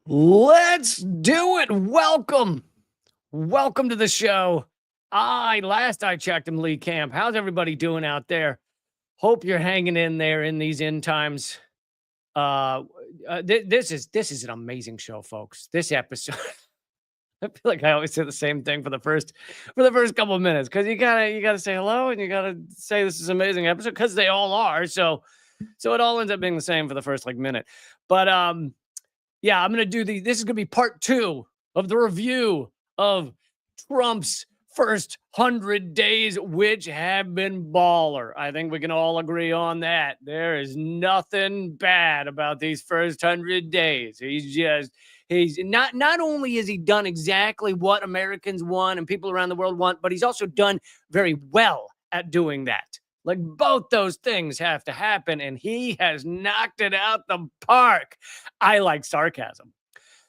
Let's do it. Welcome. Welcome to the show. Last I checked him, Lee Camp. How's everybody doing out there? Hope you're hanging in there in these end times. Uh, this is an amazing show, folks. This episode, I feel like I always say the same thing for the first couple of minutes because you gotta say hello and you gotta say this is an amazing episode because they all are. So it all ends up being the same for the first minute. But yeah, I'm going to do this is going to be part 2 of the review of Trump's first 100 days, which have been baller. I think we can all agree on that. There is nothing bad about these first 100 days. He's not only has he done exactly what Americans want and people around the world want, but he's also done very well at doing that. Like both those things have to happen, and he has knocked it out the park. I like sarcasm.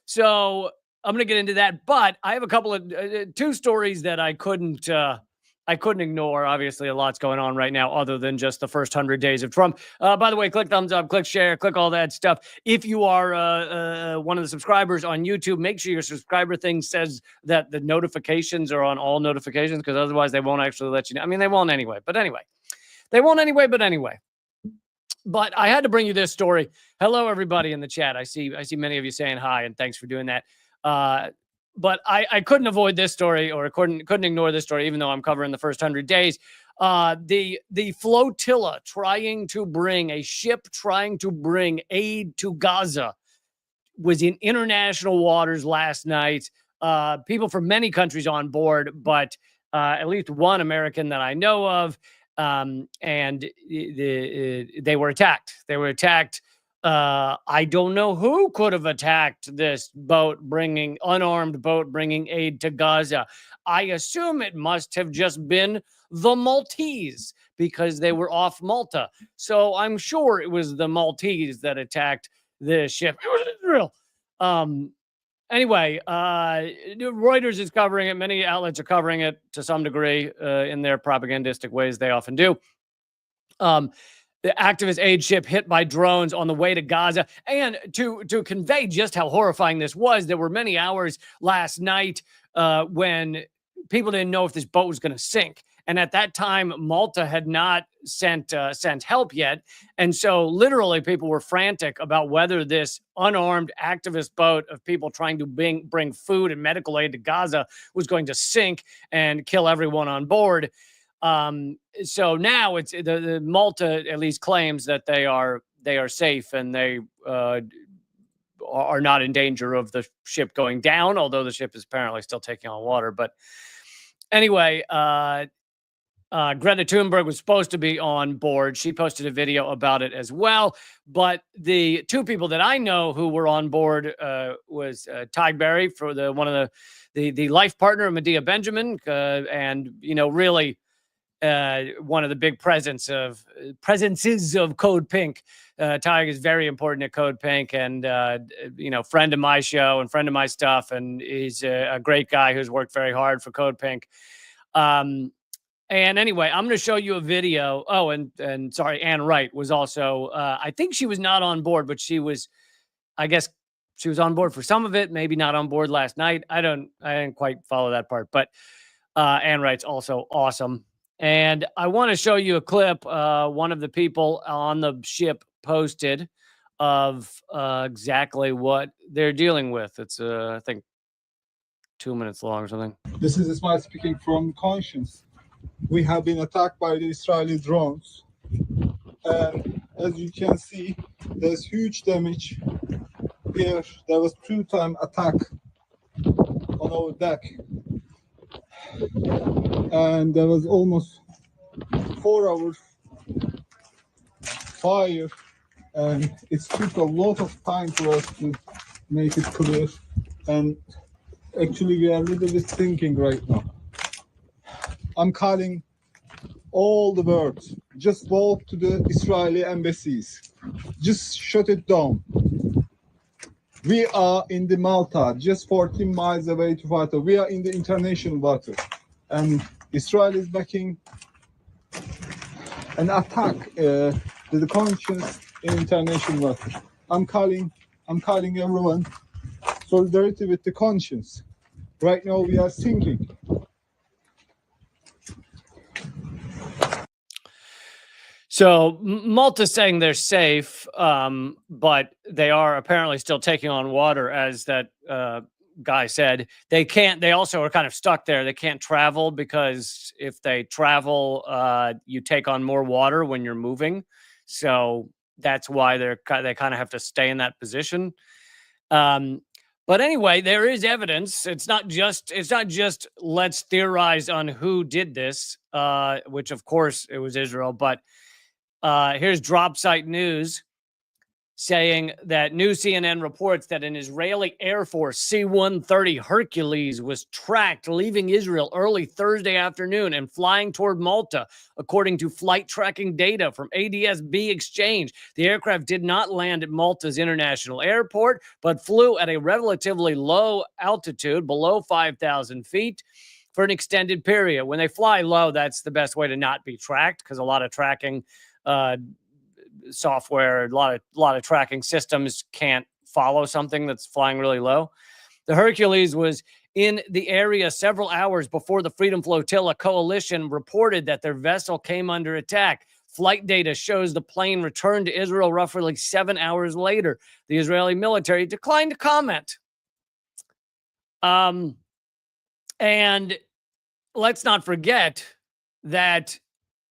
So I'm going to get into that, but I have a couple of two stories that I couldn't ignore. Obviously, a lot's going on right now other than just the first 100 days of Trump. By the way, click thumbs up, click share, click all that stuff. If you are one of the subscribers on YouTube, make sure your subscriber thing says that the notifications are on all notifications because otherwise they won't actually let you know. I mean, they won't anyway, but anyway. They won't anyway, but anyway. But I had to bring you this story. Hello, everybody in the chat. I see many of you saying hi, and thanks for doing that. But I couldn't avoid this story, or couldn't ignore this story, even though I'm covering the first 100 days. The flotilla trying to bring aid to Gaza was in international waters last night. People from many countries on board, but at least one American that I know of. And they were attacked. I don't know who could have attacked this unarmed boat bringing aid to Gaza. I assume it must have just been the Maltese because they were off Malta. So I'm sure it was the Maltese that attacked the ship. It was Israel. Anyway, Reuters is covering it. Many outlets are covering it to some degree in their propagandistic ways. They often do. The activist aid ship hit by drones on the way to Gaza. And to convey just how horrifying this was, there were many hours last night when people didn't know if this boat was going to sink. And at that time, Malta had not sent help yet. And so literally people were frantic about whether this unarmed activist boat of people trying to bring food and medical aid to Gaza was going to sink and kill everyone on board. So now it's the Malta at least claims that they are safe and they are not in danger of the ship going down, although the ship is apparently still taking on water. But anyway, Greta Thunberg was supposed to be on board. She posted a video about it as well. But the two people that I know who were on board was Ty Berry for one of the life partner of Medea Benjamin, and really one of the big presences of Code Pink. Ty is very important at Code Pink, and friend of my show and friend of my stuff, and he's a great guy who's worked very hard for Code Pink. And anyway, I'm going to show you a video. Oh, and sorry, Ann Wright was also, I think she was not on board, but I guess she was on board for some of it, maybe not on board last night. I didn't quite follow that part, but Ann Wright's also awesome. And I want to show you a clip one of the people on the ship posted of exactly what they're dealing with. It's, I think, 2 minutes long or something. This is Ismail speaking from Conscience. We have been attacked by the Israeli drones, and as you can see, there's huge damage here. There was 2-time attack on our deck, and there was almost 4 hours fire, and it took a lot of time for us to make it clear. And actually, we are a little bit thinking right now. I'm calling all the world. Just walk to the Israeli embassies. Just shut it down. We are in the Malta, just 14 miles away to water. We are in the international water, and Israel is making an attack to the conscience in international water. I'm calling everyone solidarity with the conscience. Right now we are sinking. So Malta's saying they're safe, but they are apparently still taking on water, as that guy said. They can't. They also are kind of stuck there. They can't travel because if they travel, you take on more water when you're moving. So that's why they kind of have to stay in that position. But anyway, there is evidence. It's not just let's theorize on who did this, which of course it was Israel, but. Here's Dropsite News saying that new CNN reports that an Israeli Air Force C-130 Hercules was tracked leaving Israel early Thursday afternoon and flying toward Malta, according to flight tracking data from ADS-B Exchange. The aircraft did not land at Malta's international airport, but flew at a relatively low altitude, below 5,000 feet, for an extended period. When they fly low, that's the best way to not be tracked, because a lot of tracking software, a lot of tracking systems can't follow something that's flying really low. The Hercules was in the area several hours before the Freedom Flotilla coalition reported that their vessel came under attack. Flight data shows the plane returned to Israel roughly 7 hours later. The Israeli military declined to comment. And let's not forget that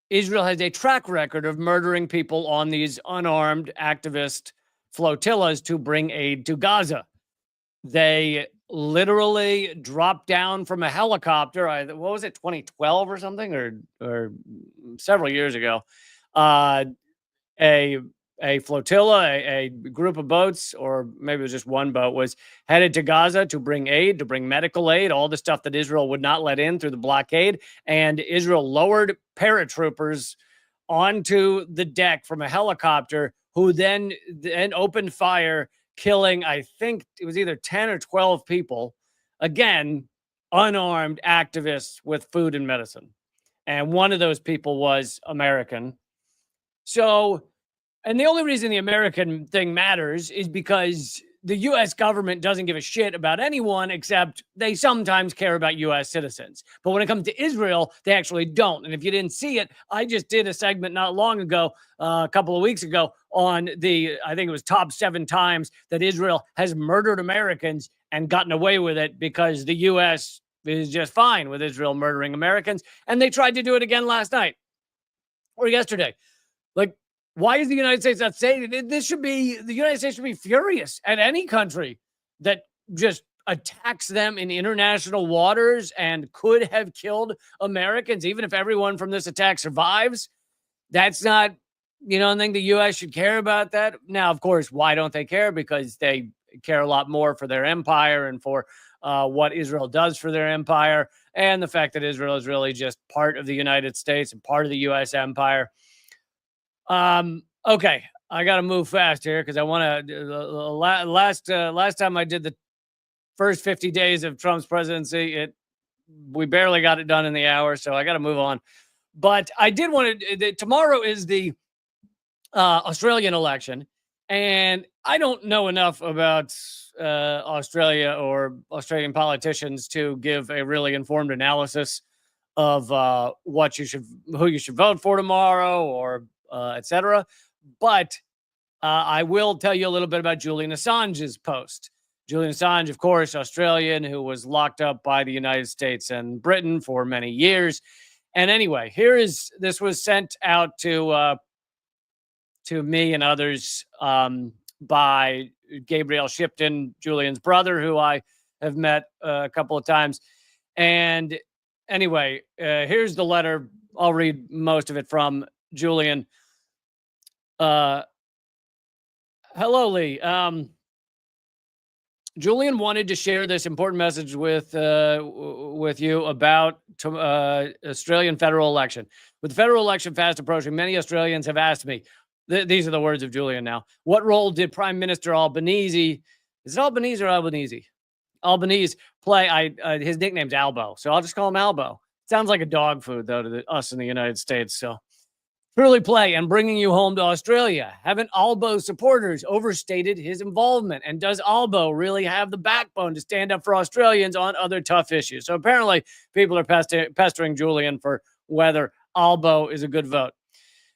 Israel has a track record of murdering people on these unarmed activist flotillas to bring aid to Gaza. They literally dropped down from a helicopter. What was it, 2012 or something, or several years ago? A flotilla, a group of boats, or maybe it was just one boat, was headed to Gaza to bring aid, to bring medical aid, all the stuff that Israel would not let in through the blockade. And Israel lowered paratroopers onto the deck from a helicopter, who then opened fire, killing, I think it was either 10 or 12 people. Again, unarmed activists with food and medicine. And one of those people was American. So, and the only reason the American thing matters is because the U.S. government doesn't give a shit about anyone, except they sometimes care about U.S. citizens. But when it comes to Israel, they actually don't. And if you didn't see it, I just did a segment not long ago, a couple of weeks ago, on I think it was top 7 times that Israel has murdered Americans and gotten away with it because the U.S. is just fine with Israel murdering Americans. And they tried to do it again last night or yesterday. Like, why is the United States not saying it? The United States should be furious at any country that just attacks them in international waters and could have killed Americans, even if everyone from this attack survives. That's not, I think the U.S. should care about that. Now, of course, why don't they care? Because they care a lot more for their empire and for what Israel does for their empire, and the fact that Israel is really just part of the United States and part of the U.S. empire. Okay, I got to move fast here because I want to. Last time I did the first 50 days of Trump's presidency, we barely got it done in the hour, so I got to move on. But I did want to. Tomorrow is the Australian election, and I don't know enough about Australia or Australian politicians to give a really informed analysis of who you should vote for tomorrow, or etc. But I will tell you a little bit about Julian Assange's post. Julian Assange, of course, Australian, who was locked up by the United States and Britain for many years. And anyway, this was sent out to me and others by Gabriel Shipton, Julian's brother, who I have met a couple of times. And anyway, here's the letter. I'll read most of it from Julian. Hello, Lee. Julian wanted to share this important message with you about Australian federal election. With the federal election fast approaching, many Australians have asked me, these are the words of Julian now, what role did Prime Minister Albanese, is it Albanese or Albanese? Albanese play? His nickname's Albo, so I'll just call him Albo. Sounds like a dog food, though, to us in the United States, so Truly play and bringing you home to Australia. Haven't Albo supporters overstated his involvement? And does Albo really have the backbone to stand up for Australians on other tough issues? So apparently people are pestering Julian for whether Albo is a good vote.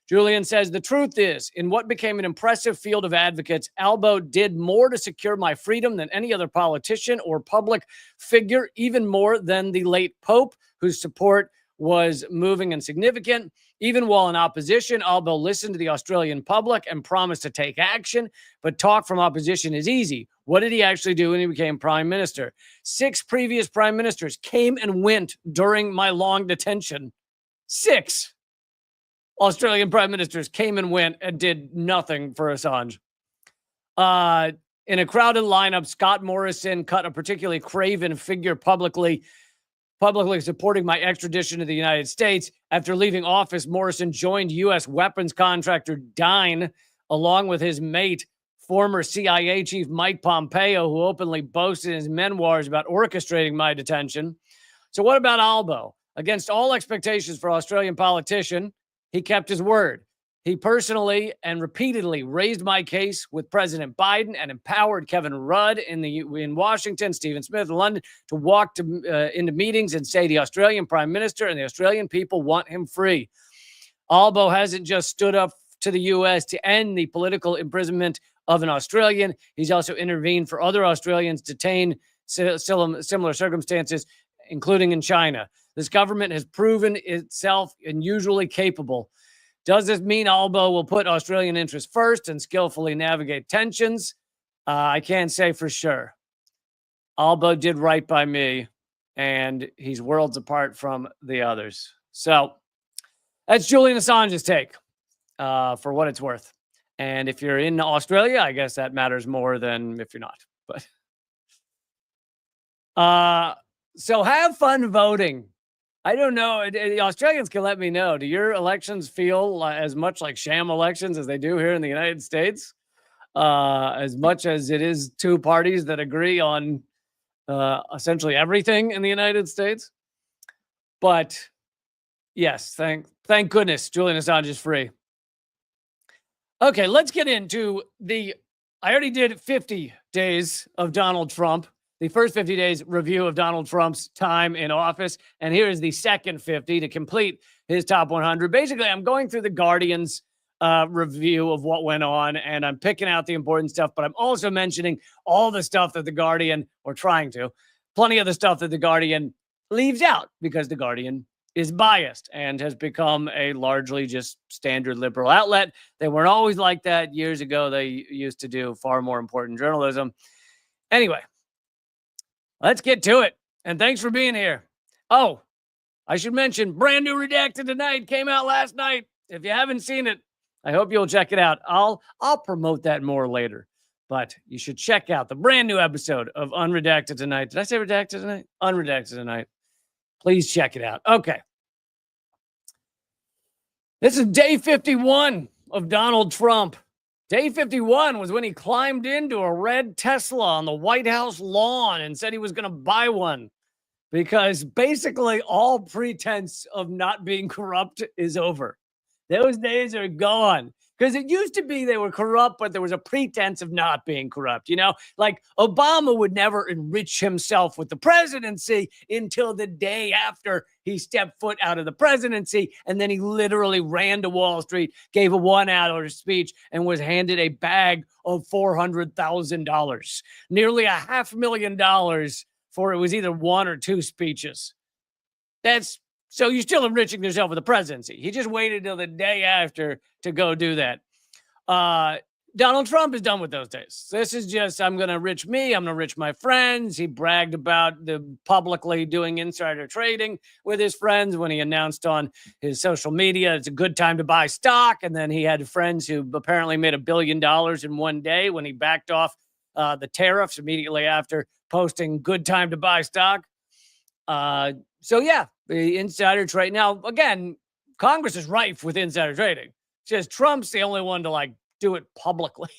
Julian says, the truth is, in what became an impressive field of advocates, Albo did more to secure my freedom than any other politician or public figure, even more than the late Pope, whose support was moving and significant. Even while in opposition, Albo listened to the Australian public and promised to take action. But talk from opposition is easy. What did he actually do when he became prime minister? 6 previous prime ministers came and went during my long detention. 6 Australian prime ministers came and went and did nothing for Assange. In a crowded lineup, Scott Morrison cut a particularly craven figure publicly supporting my extradition to the United States. After leaving office, Morrison joined U.S. weapons contractor Dine, along with his mate, former CIA chief Mike Pompeo, who openly boasted in his memoirs about orchestrating my detention. So what about Albo? Against all expectations for Australian politician, he kept his word. He personally and repeatedly raised my case with President Biden and empowered Kevin Rudd in Washington, Stephen Smith in London, to walk into meetings and say the Australian Prime Minister and the Australian people want him free. Albo hasn't just stood up to the U.S. to end the political imprisonment of an Australian. He's also intervened for other Australians detained similar circumstances, including in China. This government has proven itself unusually capable. Does this mean Albo will put Australian interests first and skillfully navigate tensions? I can't say for sure. Albo did right by me, and he's worlds apart from the others. So that's Julian Assange's take, for what it's worth. And if you're in Australia, I guess that matters more than if you're not. But so have fun voting. I don't know. The Australians can let me know. Do your elections feel as much like sham elections as they do here in the United States? As much as it is 2 parties that agree on essentially everything in the United States. But yes, thank goodness Julian Assange is free. Okay, let's get into I already did 50 days of Donald Trump. The first 50 days review of Donald Trump's time in office. And here is the second 50 to complete his top 100. Basically, I'm going through the Guardian's review of what went on, and I'm picking out the important stuff, but I'm also mentioning all the stuff that the Guardian, or trying to, plenty of the stuff that the Guardian leaves out because the Guardian is biased and has become a largely just standard liberal outlet. They weren't always like that. Years ago, they used to do far more important journalism. Anyway, let's get to it. And thanks for being here. Oh, I should mention, brand new Redacted Tonight came out last night. If you haven't seen it, I hope you'll check it out. I'll promote that more later. But you should check out the brand new episode of Unredacted Tonight. Did I say Redacted Tonight? Unredacted Tonight. Please check it out. Okay. This is day 51 of Donald Trump. Day 51 was when he climbed into a red Tesla on the White House lawn and said he was going to buy one because basically all pretense of not being corrupt is over. Those days are gone. Because it used to be they were corrupt, but there was a pretense of not being corrupt. You know, like Obama would never enrich himself with the presidency until the day after he stepped foot out of the presidency. And then he literally ran to Wall Street, gave a 1-hour speech, and was handed a bag of $400,000. Nearly $500,000 for it was either 1 or 2 speeches. So you're still enriching yourself with the presidency. He just waited till the day after to go do that. Donald Trump is done with those days. This is just, I'm going to enrich me. I'm going to enrich my friends. He bragged about the publicly doing insider trading with his friends when he announced on his social media it's a good time to buy stock. And then he had friends who apparently made $1 billion in one day when he backed off the tariffs immediately after posting good time to buy stock. So yeah, the insider trade. Now, again, Congress is rife with insider trading. It's just Trump's the only one to do it publicly.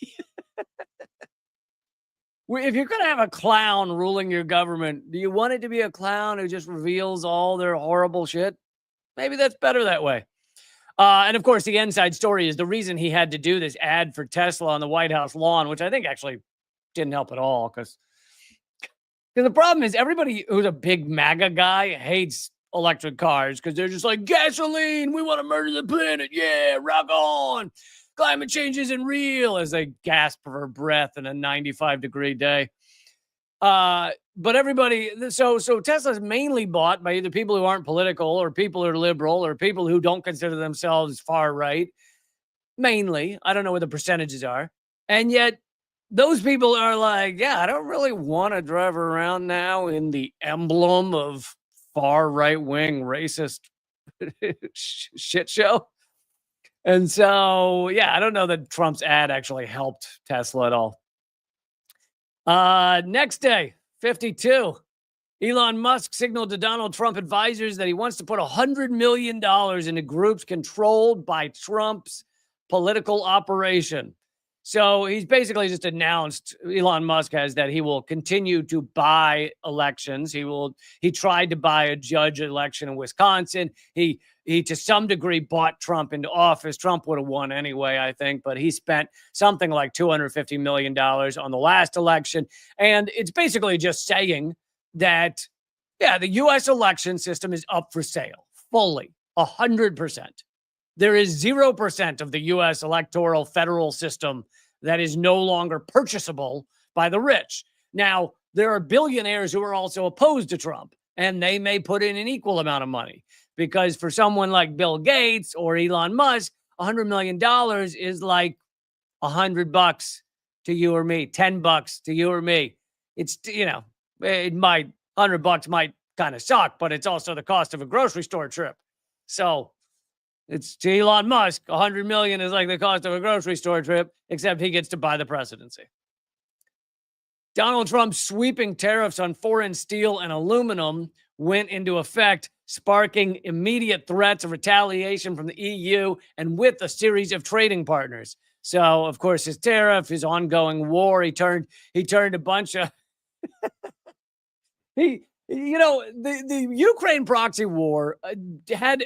If you're going to have a clown ruling your government, do you want it to be a clown who just reveals all their horrible shit? Maybe that's better that way. And of course, the inside story is the reason he had to do this ad for Tesla on the White House lawn, which I think actually didn't help at all. Because the problem is everybody who's a big MAGA guy hates electric cars because they're just like, gasoline, we want to murder the planet. Yeah, rock on. Climate change isn't real, as they gasp for breath in a 95-degree day. But everybody, so Tesla's mainly bought by either people who aren't political or people who are liberal or people who don't consider themselves far right. Mainly, I don't know what the percentages are. And yet those people are like, yeah, I don't really want to drive around now in the emblem of far right-wing racist shit show. And so, yeah, I don't know that Trump's ad actually helped Tesla at all. Next day, 52. Elon Musk signaled to Donald Trump advisors that he wants to put $100 million into groups controlled by Trump's political operation. So he's basically just announced, Elon Musk has, that he will continue to buy elections. He tried to buy a judge election in Wisconsin. He to some degree bought Trump into office. Trump would have won anyway, I think, but he spent something like $250 million on the last election. And it's basically just saying that, yeah, the U.S. election system is up for sale fully, 100%. There is 0% of the U.S. electoral federal system that is no longer purchasable by the rich. Now, there are billionaires who are also opposed to Trump, and they may put in an equal amount of money because for someone like Bill Gates or Elon Musk, $100 million is like $100 to you or me, $10 to you or me. It's, it might, $100 might kind of suck, but it's also the cost of a grocery store trip. So it's to Elon Musk, $100 million is like the cost of a grocery store trip, except he gets to buy the presidency. Donald Trump's sweeping tariffs on foreign steel and aluminum went into effect, sparking immediate threats of retaliation from the EU and with a series of trading partners. So, of course, his tariff, his ongoing war, he turned a bunch of the Ukraine proxy war had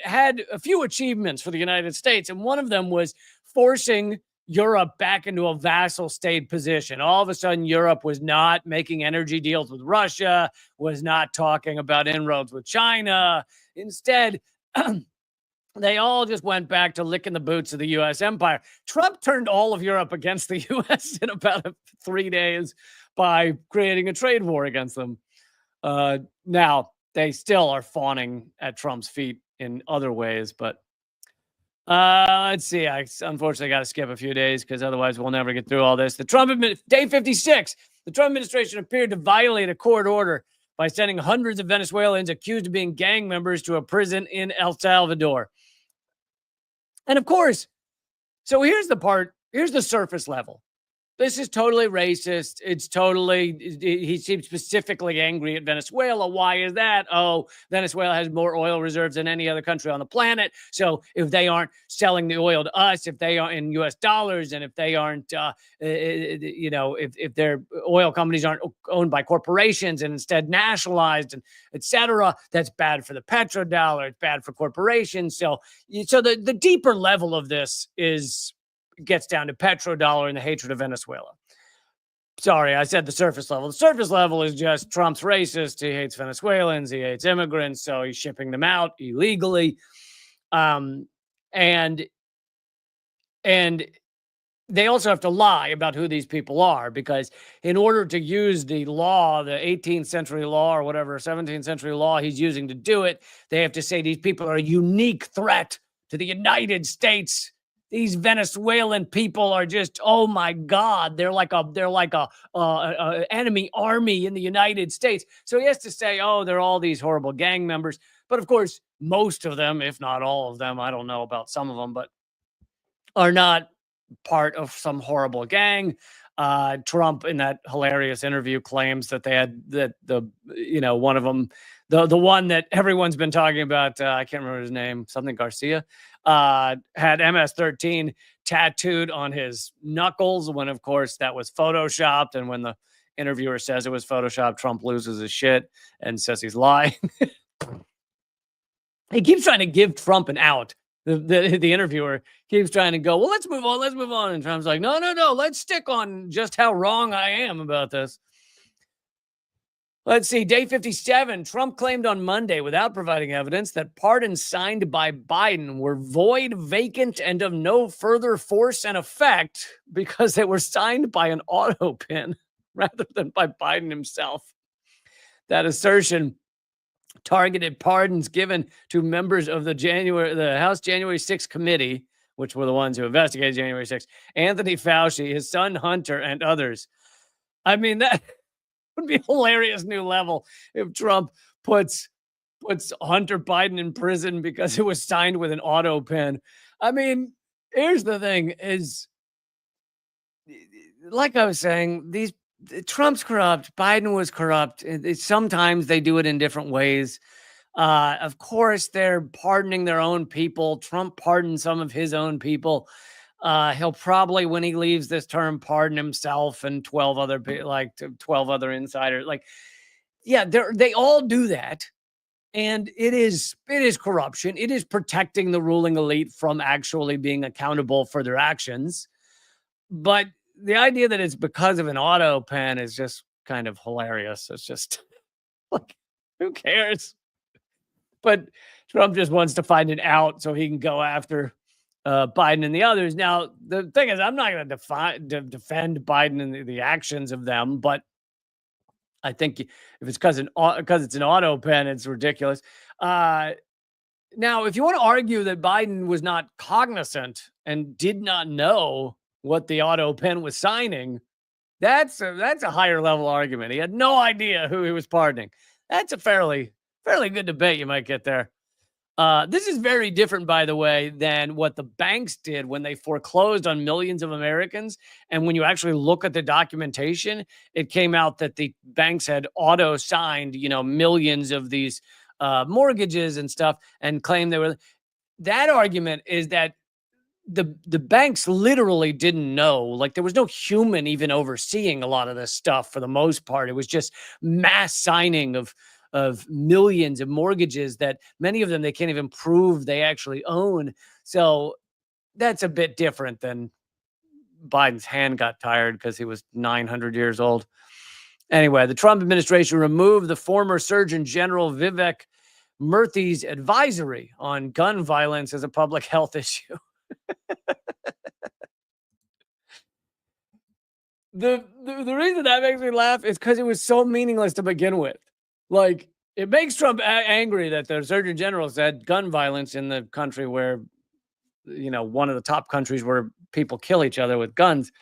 a few achievements for the United States, and one of them was forcing Europe back into a vassal state position. All of a sudden, Europe was not making energy deals with Russia, was not talking about inroads with China. Instead, they all just went back to licking the boots of the U.S. empire. Trump turned all of Europe against the U.S. in about 3 days by creating a trade war against them. Now, they still are fawning at Trump's feet in other ways, but let's see. I unfortunately got to skip a few days because otherwise we'll never get through all this. Day 56, the Trump administration appeared to violate a court order by sending hundreds of Venezuelans accused of being gang members to a prison in El Salvador. And of course, so here's the surface level. This is totally racist. He seems specifically angry at Venezuela. Why is that? Oh, Venezuela has more oil reserves than any other country on the planet. So if they aren't selling the oil to us, if they are in US dollars, and if they aren't, if their oil companies aren't owned by corporations and instead nationalized and et cetera, that's bad for the petrodollar. It's bad for corporations. So the deeper level of this gets down to petrodollar and the hatred of Venezuela. Sorry, I said the surface level. The surface level is just Trump's racist. He hates Venezuelans. He hates immigrants. So he's shipping them out illegally. And they also have to lie about who these people are, because in order to use the law, the 18th century law or whatever, 17th century law he's using to do it, they have to say these people are a unique threat to the United States. These Venezuelan people are just, oh my God, they're like a enemy army in the United States. So he has to say, oh, they're all these horrible gang members. But of course, most of them, if not all of them, I don't know about some of them, but are not part of some horrible gang. Trump, in that hilarious interview, claims that one of them, the one that everyone's been talking about, I can't remember his name, something Garcia, had MS-13 tattooed on his knuckles, when of course that was photoshopped. And when the interviewer says it was photoshopped, Trump loses his shit and says he's lying. He keeps trying to give Trump an out the interviewer keeps trying to go, well, let's move on. And Trump's like, no, let's stick on just how wrong I am about this. Let's see, day 57, Trump claimed on Monday, without providing evidence, that pardons signed by Biden were void, vacant, and of no further force and effect because they were signed by an auto pin rather than by Biden himself. That assertion targeted pardons given to members of the House January 6th committee, which were the ones who investigated January 6th, Anthony Fauci, his son Hunter, and others. I mean, that would be a hilarious new level if Trump puts Hunter Biden in prison because it was signed with an auto pen. I mean, here's the thing is, like I was saying, Trump's corrupt, Biden was corrupt. Sometimes they do it in different ways. Of course, they're pardoning their own people. Trump pardoned some of his own people. He'll probably, when he leaves this term, pardon himself and 12 other people, 12 other insiders. They all do that. And it is corruption. It is protecting the ruling elite from actually being accountable for their actions. But the idea that it's because of an auto pen is just kind of hilarious. It's just like, who cares? But Trump just wants to find it out so he can go after Biden and the others. Now, the thing is, I'm not going to defend Biden and the actions of them, but I think if it's because it's an auto pen, it's ridiculous. Now, if you want to argue that Biden was not cognizant and did not know what the auto pen was signing, that's a higher level argument. He had no idea who he was pardoning. That's a fairly good debate you might get there. This is very different, by the way, than what the banks did when they foreclosed on millions of Americans. And when you actually look at the documentation, it came out that the banks had auto-signed, millions of these mortgages and stuff, and claimed they were. That argument is that the banks literally didn't know. Like, there was no human even overseeing a lot of this stuff for the most part. It was just mass signing of millions of mortgages that many of them they can't even prove they actually own. So that's a bit different than Biden's hand got tired because he was 900 years old. Anyway, the Trump administration removed the former Surgeon General Vivek Murthy's advisory on gun violence as a public health issue. The reason that makes me laugh is because it was so meaningless to begin with. Like, it makes Trump angry that the Surgeon General said gun violence in the country where, one of the top countries where people kill each other with guns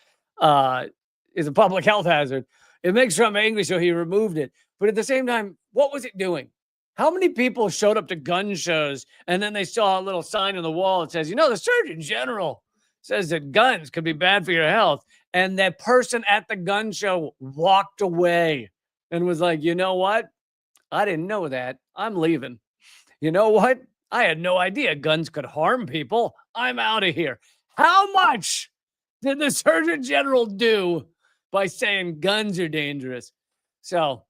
is a public health hazard. It makes Trump angry, so he removed it. But at the same time, what was it doing? How many people showed up to gun shows and then they saw a little sign on the wall that says, the Surgeon General says that guns could be bad for your health. And that person at the gun show walked away and was like, you know what? I didn't know that. I'm leaving. You know what? I had no idea guns could harm people. I'm out of here. How much did the Surgeon General do by saying guns are dangerous? So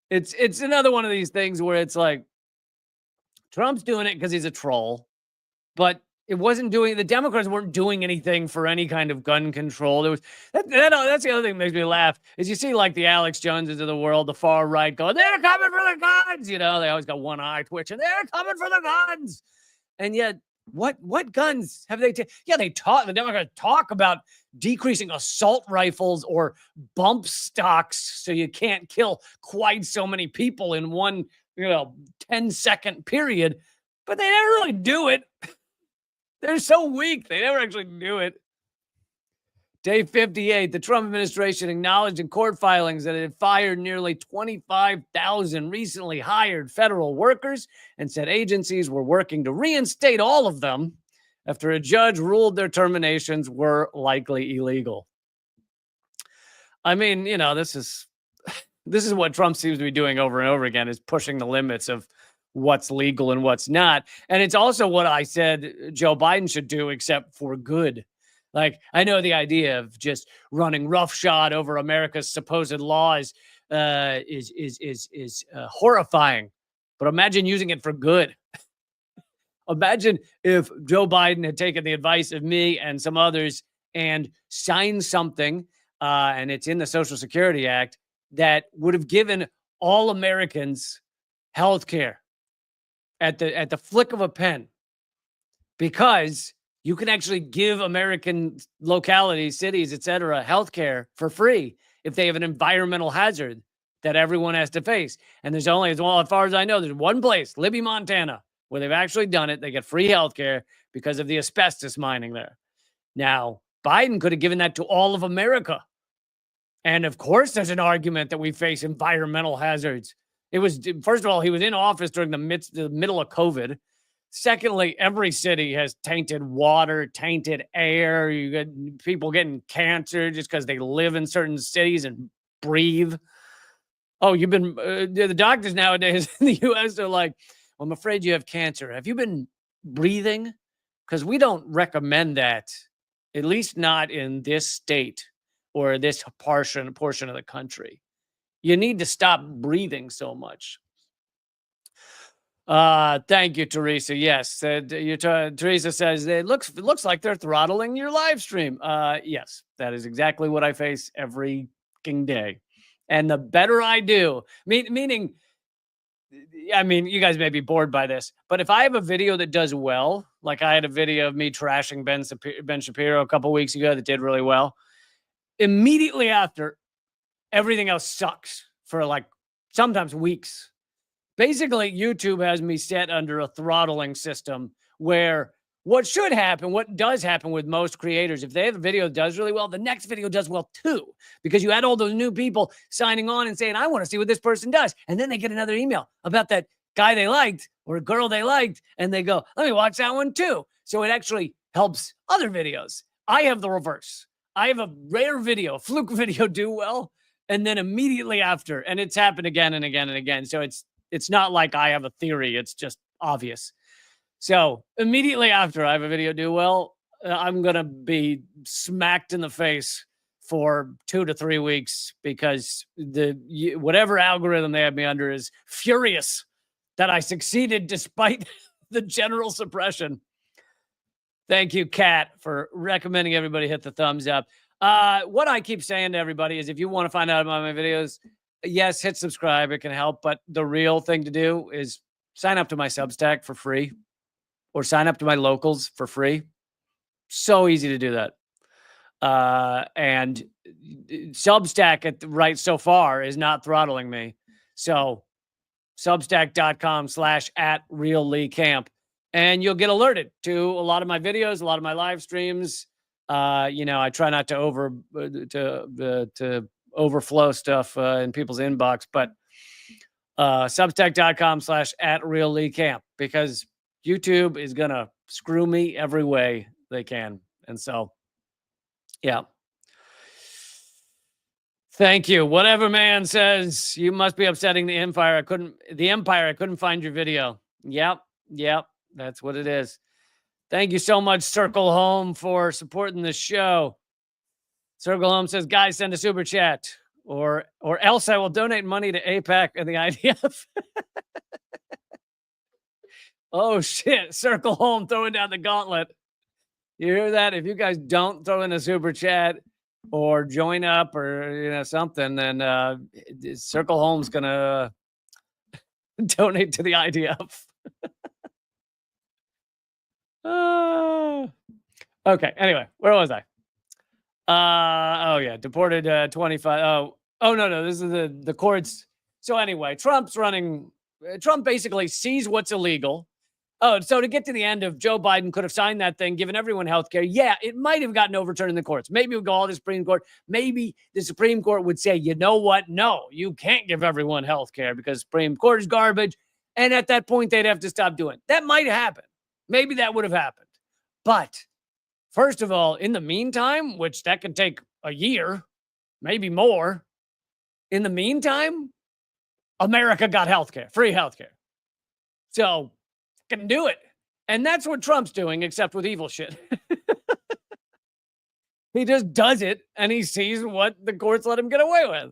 it's another one of these things where it's like Trump's doing it because he's a troll, but the Democrats weren't doing anything for any kind of gun control. There was that's the other thing that makes me laugh is you see like the Alex Joneses of the world, the far right going, they're coming for the guns. They always got one eye twitching. They're coming for the guns. And yet, what guns have they taken? Yeah, the Democrats talk about decreasing assault rifles or bump stocks so you can't kill quite so many people in one 10-second period, but they never really do it. They're so weak. They never actually do it. Day 58, the Trump administration acknowledged in court filings that it had fired nearly 25,000 recently hired federal workers and said agencies were working to reinstate all of them after a judge ruled their terminations were likely illegal. I mean, this is what Trump seems to be doing over and over again, is pushing the limits of what's legal and what's not. And it's also what I said Joe Biden should do, except for good. Like, I know the idea of just running roughshod over America's supposed laws is horrifying, but imagine using it for good. Imagine if Joe Biden had taken the advice of me and some others and signed something, and it's in the Social Security Act, that would have given all Americans health care at the flick of a pen, because you can actually give American localities, cities, etc., health care for free if they have an environmental hazard that everyone has to face. And there's only, as far as I know, there's one place, Libby, Montana, where they've actually done it. They get free health care because of the asbestos mining there. Now, Biden could have given that to all of America. And of course, there's an argument that we face environmental hazards. It was, first of all, he was in office during the middle of COVID. Secondly, every city has tainted water, tainted air. You get people getting cancer just because they live in certain cities and breathe. Oh, you've been, the doctors nowadays in the U.S. are like, well, I'm afraid you have cancer. Have you been breathing? Because we don't recommend that, at least not in this state or this portion of the country. You need to stop breathing so much. Thank you, Teresa. Yes, Teresa says it looks like they're throttling your live stream. Yes, that is exactly what I face every day. And the better I do, meaning, I mean, you guys may be bored by this, but if I have a video that does well, like I had a video of me trashing Ben Shapiro a couple weeks ago that did really well, immediately after, everything else sucks for like sometimes weeks. Basically, YouTube has me set under a throttling system where what should happen, what does happen with most creators, if they have a video that does really well, the next video does well too, because you had all those new people signing on and saying, I want to see what this person does. And then they get another email about that guy they liked or a girl they liked, and they go, let me watch that one too. So it actually helps other videos. I have the reverse. I have a rare video, a fluke video do well, and then immediately after, and it's happened again and again and again. So it's not like I have a theory. It's just obvious. So immediately after I have a video do well, I'm going to be smacked in the face for 2 to 3 weeks because whatever algorithm they have me under is furious that I succeeded despite the general suppression. Thank you, Kat, for recommending everybody hit the thumbs up. What I keep saying to everybody is if you want to find out about my videos, yes, hit subscribe. It can help. But the real thing to do is sign up to my Substack for free or sign up to my locals for free. So easy to do that. And Substack right so far is not throttling me. So substack.com/@realleecamp. And you'll get alerted to a lot of my videos, a lot of my live streams. I try not to overflow stuff in people's inbox, but substack.com/@realleecamp, because YouTube is going to screw me every way they can. And so, yeah. Thank you. Whatever man says, you must be upsetting the Empire. I couldn't find your video. Yep. That's what it is. Thank you so much, Circle Home, for supporting the show. Circle Home says, guys, send a super chat, or else I will donate money to AIPAC and the IDF. Oh, shit. Circle Home throwing down the gauntlet. You hear that? If you guys don't throw in a super chat or join up or something, then Circle Home's going to donate to the IDF. Okay. Anyway, where was I? Oh yeah, deported 25. Oh no, this is the courts. So anyway, Trump basically sees what's illegal. Oh, so to get to the end of, Joe Biden could have signed that thing, given everyone health care. Yeah, it might have gotten overturned in the courts. Maybe it would go all to the Supreme Court. Maybe the Supreme Court would say, you know what? No, you can't give everyone health care because Supreme Court is garbage. And at that point, they'd have to stop doing it. That might happen. Maybe that would have happened. But first of all, in the meantime, which that could take a year, maybe more. In the meantime, America got healthcare, free healthcare. So can do it. And that's what Trump's doing, except with evil shit. He just does it and he sees what the courts let him get away with.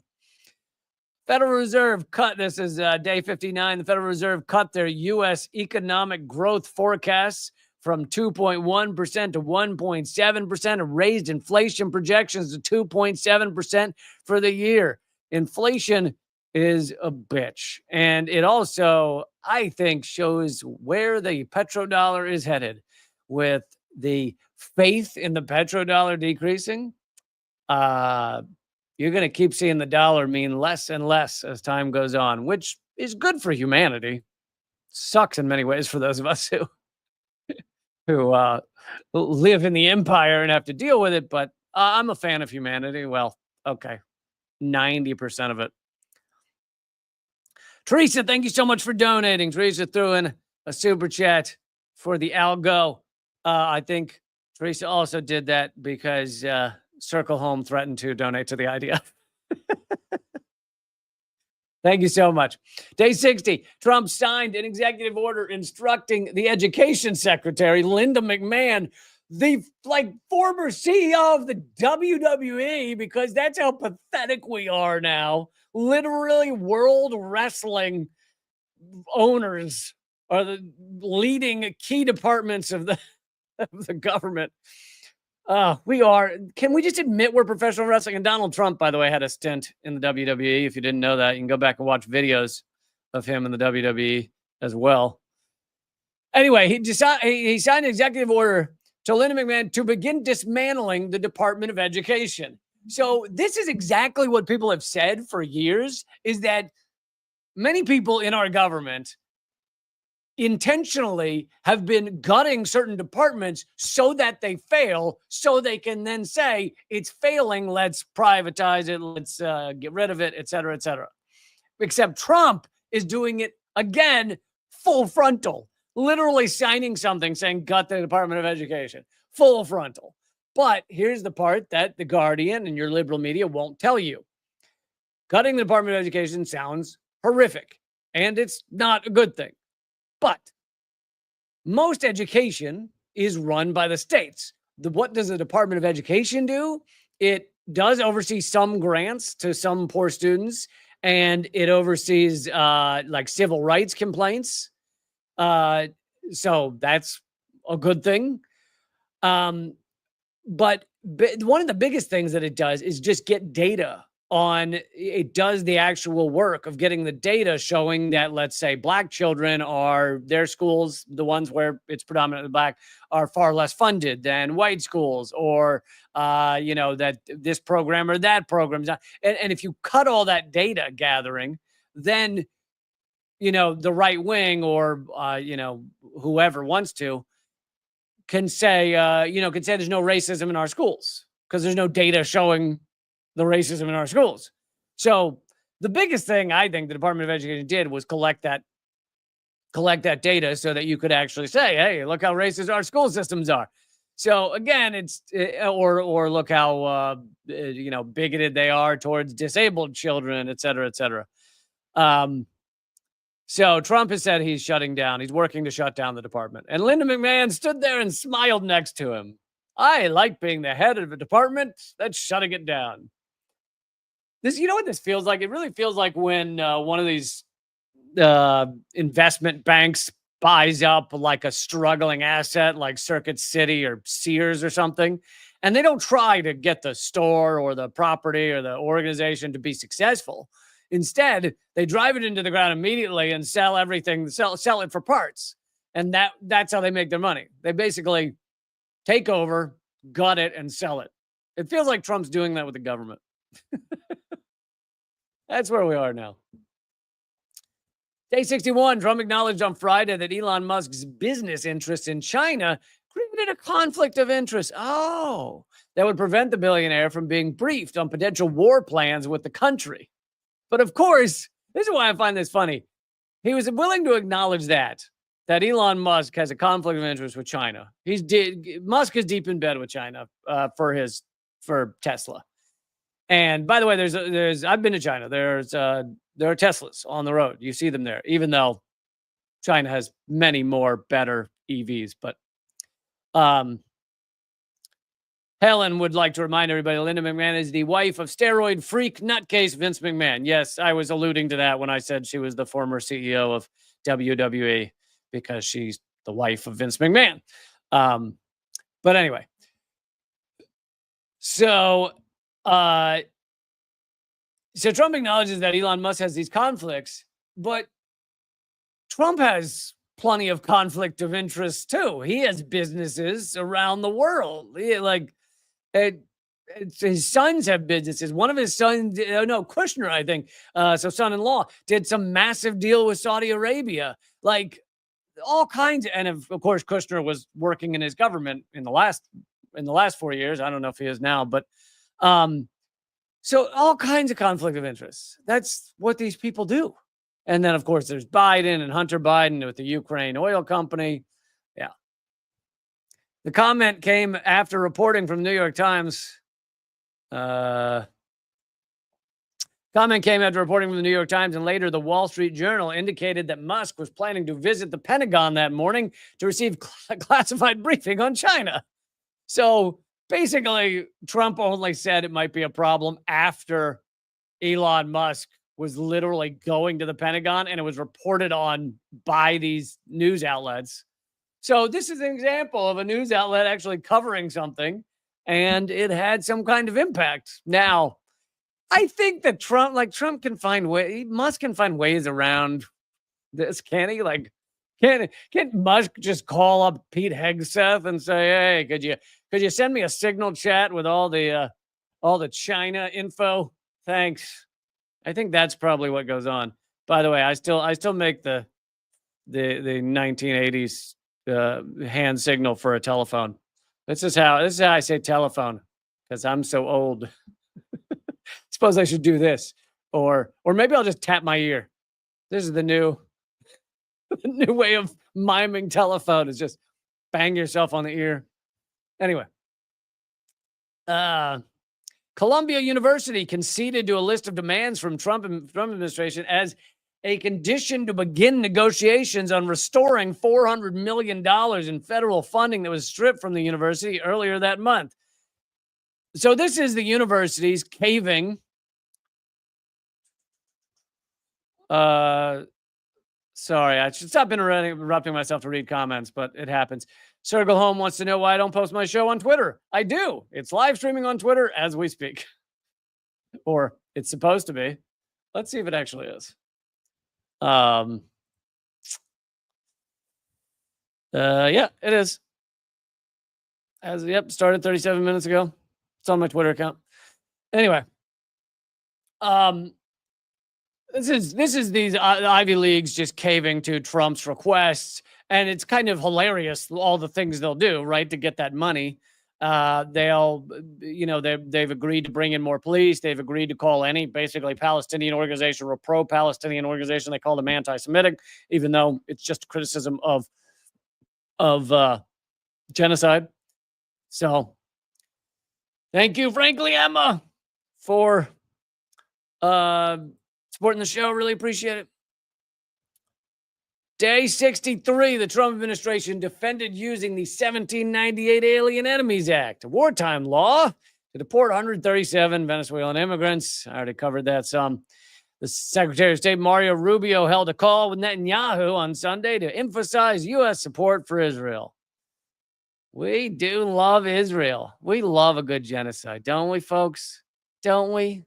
Federal Reserve cut, this is day 59, the Federal Reserve cut their U.S. economic growth forecasts from 2.1% to 1.7% and raised inflation projections to 2.7% for the year. Inflation is a bitch. And it also, I think, shows where the petrodollar is headed. With the faith in the petrodollar decreasing, you're going to keep seeing the dollar mean less and less as time goes on, which is good for humanity. Sucks in many ways for those of us who live in the empire and have to deal with it. But I'm a fan of humanity. Well, okay, 90% of it. Teresa, thank you so much for donating. Teresa threw in a super chat for the algo. I think Teresa also did that because Circle Home threatened to donate to the IDF. Thank you so much. Day 60, Trump signed an executive order instructing the education secretary, Linda McMahon, the former CEO of the WWE, because that's how pathetic we are now. Literally, world wrestling owners are the leading key departments of the government. We are. Can we just admit we're professional wrestling? And Donald Trump, by the way, had a stint in the WWE. If you didn't know that, you can go back and watch videos of him in the WWE as well. Anyway, he signed an executive order to Linda McMahon to begin dismantling the Department of Education. So this is exactly what people have said for years, is that many people in our government intentionally have been gutting certain departments so that they fail, so they can then say it's failing, let's privatize it, let's get rid of it, et cetera, et cetera. Except Trump is doing it again, full frontal, literally signing something saying gut the Department of Education, full frontal. But here's the part that The Guardian and your liberal media won't tell you. Cutting the Department of Education sounds horrific, and it's not a good thing. But most education is run by the states. What does the Department of Education do? It does oversee some grants to some poor students, and it oversees civil rights complaints. So that's a good thing. But one of the biggest things that it does is just get data on, it does the actual work of getting the data showing that, let's say, black children are, their schools, the ones where it's predominantly black, are far less funded than white schools, or, that this program or that program's not. And if you cut all that data gathering, then, the right wing or, whoever wants to can say, there's no racism in our schools because there's no data showing the racism in our schools. So the biggest thing I think the Department of Education did was collect that data so that you could actually say, hey, look how racist our school systems are. So again, it's or look how bigoted they are towards disabled children, et cetera, et cetera. So Trump has said he's working to shut down the department. And Linda McMahon stood there and smiled next to him. I like being the head of a department that's shutting it down. This, what this feels like? It really feels like when one of these investment banks buys up like a struggling asset like Circuit City or Sears or something, and they don't try to get the store or the property or the organization to be successful. Instead, they drive it into the ground immediately and sell everything, sell it for parts. And that's how they make their money. They basically take over, gut it, and sell it. It feels like Trump's doing that with the government. That's where we are now. Day 61, Trump acknowledged on Friday that Elon Musk's business interests in China created a conflict of interest. Oh, that would prevent the billionaire from being briefed on potential war plans with the country. But of course, this is why I find this funny. He was willing to acknowledge that Elon Musk has a conflict of interest with China. Musk is deep in bed with China for Tesla. And by the way, I've been to China. There are Teslas on the road. You see them there, even though China has many more better EVs. But Helen would like to remind everybody Linda McMahon is the wife of steroid freak nutcase Vince McMahon. Yes, I was alluding to that when I said she was the former CEO of WWE because she's the wife of Vince McMahon. But anyway, so Trump acknowledges that Elon Musk has these conflicts, but Trump has plenty of conflict of interest too. He has businesses around the world. His sons have businesses. One of his sons, Kushner, I think, so son-in-law, did some massive deal with Saudi Arabia. Like all kinds and of course Kushner was working in his government in the last 4 years. I don't know if he is now, but so all kinds of conflict of interest. That's what these people do. And then of course there's Biden and Hunter Biden with the Ukraine oil company. Yeah. The comment came after reporting from the New York Times. Comment came after reporting from the New York Times, and later the Wall Street Journal indicated that Musk was planning to visit the Pentagon that morning to receive a classified briefing on China. So basically, Trump only said it might be a problem after Elon Musk was literally going to the Pentagon, and it was reported on by these news outlets. So this is an example of a news outlet actually covering something, and it had some kind of impact. Now, I think that Trump can find Musk can find ways around this, can he? Like, can't Musk just call up Pete Hegseth and say, "Hey, could you send me a signal chat with all the China info? Thanks." I think that's probably what goes on. By the way, I still make the 1980s hand signal for a telephone. This is how I say telephone because I'm so old. Suppose I should do this, or maybe I'll just tap my ear. This is the new way of miming telephone is just bang yourself on the ear. Anyway, Columbia University conceded to a list of demands from Trump administration as a condition to begin negotiations on restoring $400 million in federal funding that was stripped from the university earlier that month. So this is the university's caving. Sorry, I should stop interrupting myself to read comments, but it happens. Circle Home wants to know why I don't post my show on Twitter. I do. It's live streaming on Twitter as we speak. Or it's supposed to be. Let's see if it actually is. Yeah, it is. Started 37 minutes ago. It's on my Twitter account. Anyway, this is these Ivy Leagues just caving to Trump's requests, and it's kind of hilarious all the things they'll do, right, to get that money. They've agreed to bring in more police. They've agreed to call any basically Palestinian organization or pro-Palestinian organization. They call them anti-Semitic, even though it's just criticism of genocide. So thank you, frankly, Emma, for supporting the show. Really appreciate it. Day 63, the Trump administration defended using the 1798 Alien Enemies Act, a wartime law, to deport 137 Venezuelan immigrants. I already covered that some. The Secretary of State, Mario Rubio, held a call with Netanyahu on Sunday to emphasize U.S. support for Israel. We do love Israel. We love a good genocide, don't we, folks? Don't we?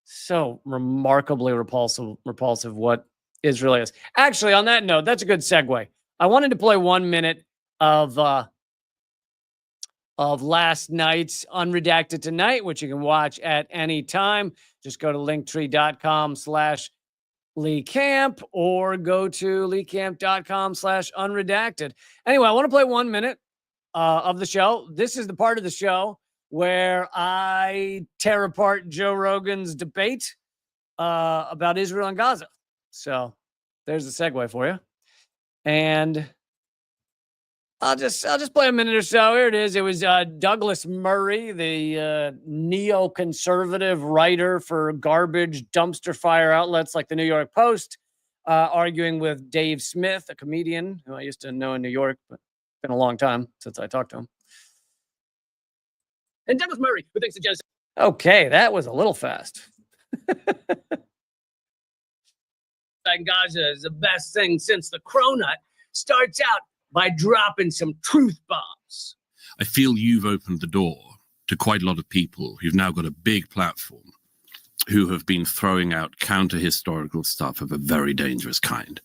So remarkably repulsive what Israel is. Actually, on that note, that's a good segue. I wanted to play 1 minute of last night's Unredacted Tonight, which you can watch at any time. Just go to linktree.com/Lee Camp or go to leecamp.com/unredacted. Anyway, I want to play 1 minute of the show. This is the part of the show where I tear apart Joe Rogan's debate about Israel and Gaza. So there's the segue for you. And I'll just play a minute or so. Here it is. It was Douglas Murray, the neoconservative writer for garbage dumpster fire outlets like the New York Post, arguing with Dave Smith, a comedian who I used to know in New York, but it's been a long time since I talked to him. And Douglas Murray, who thinks the genocide. Okay, that was a little fast. In Gaza is the best thing since the Cronut, starts out by dropping some truth bombs. I feel you've opened the door to quite a lot of people who've now got a big platform, who have been throwing out counter-historical stuff of a very dangerous kind.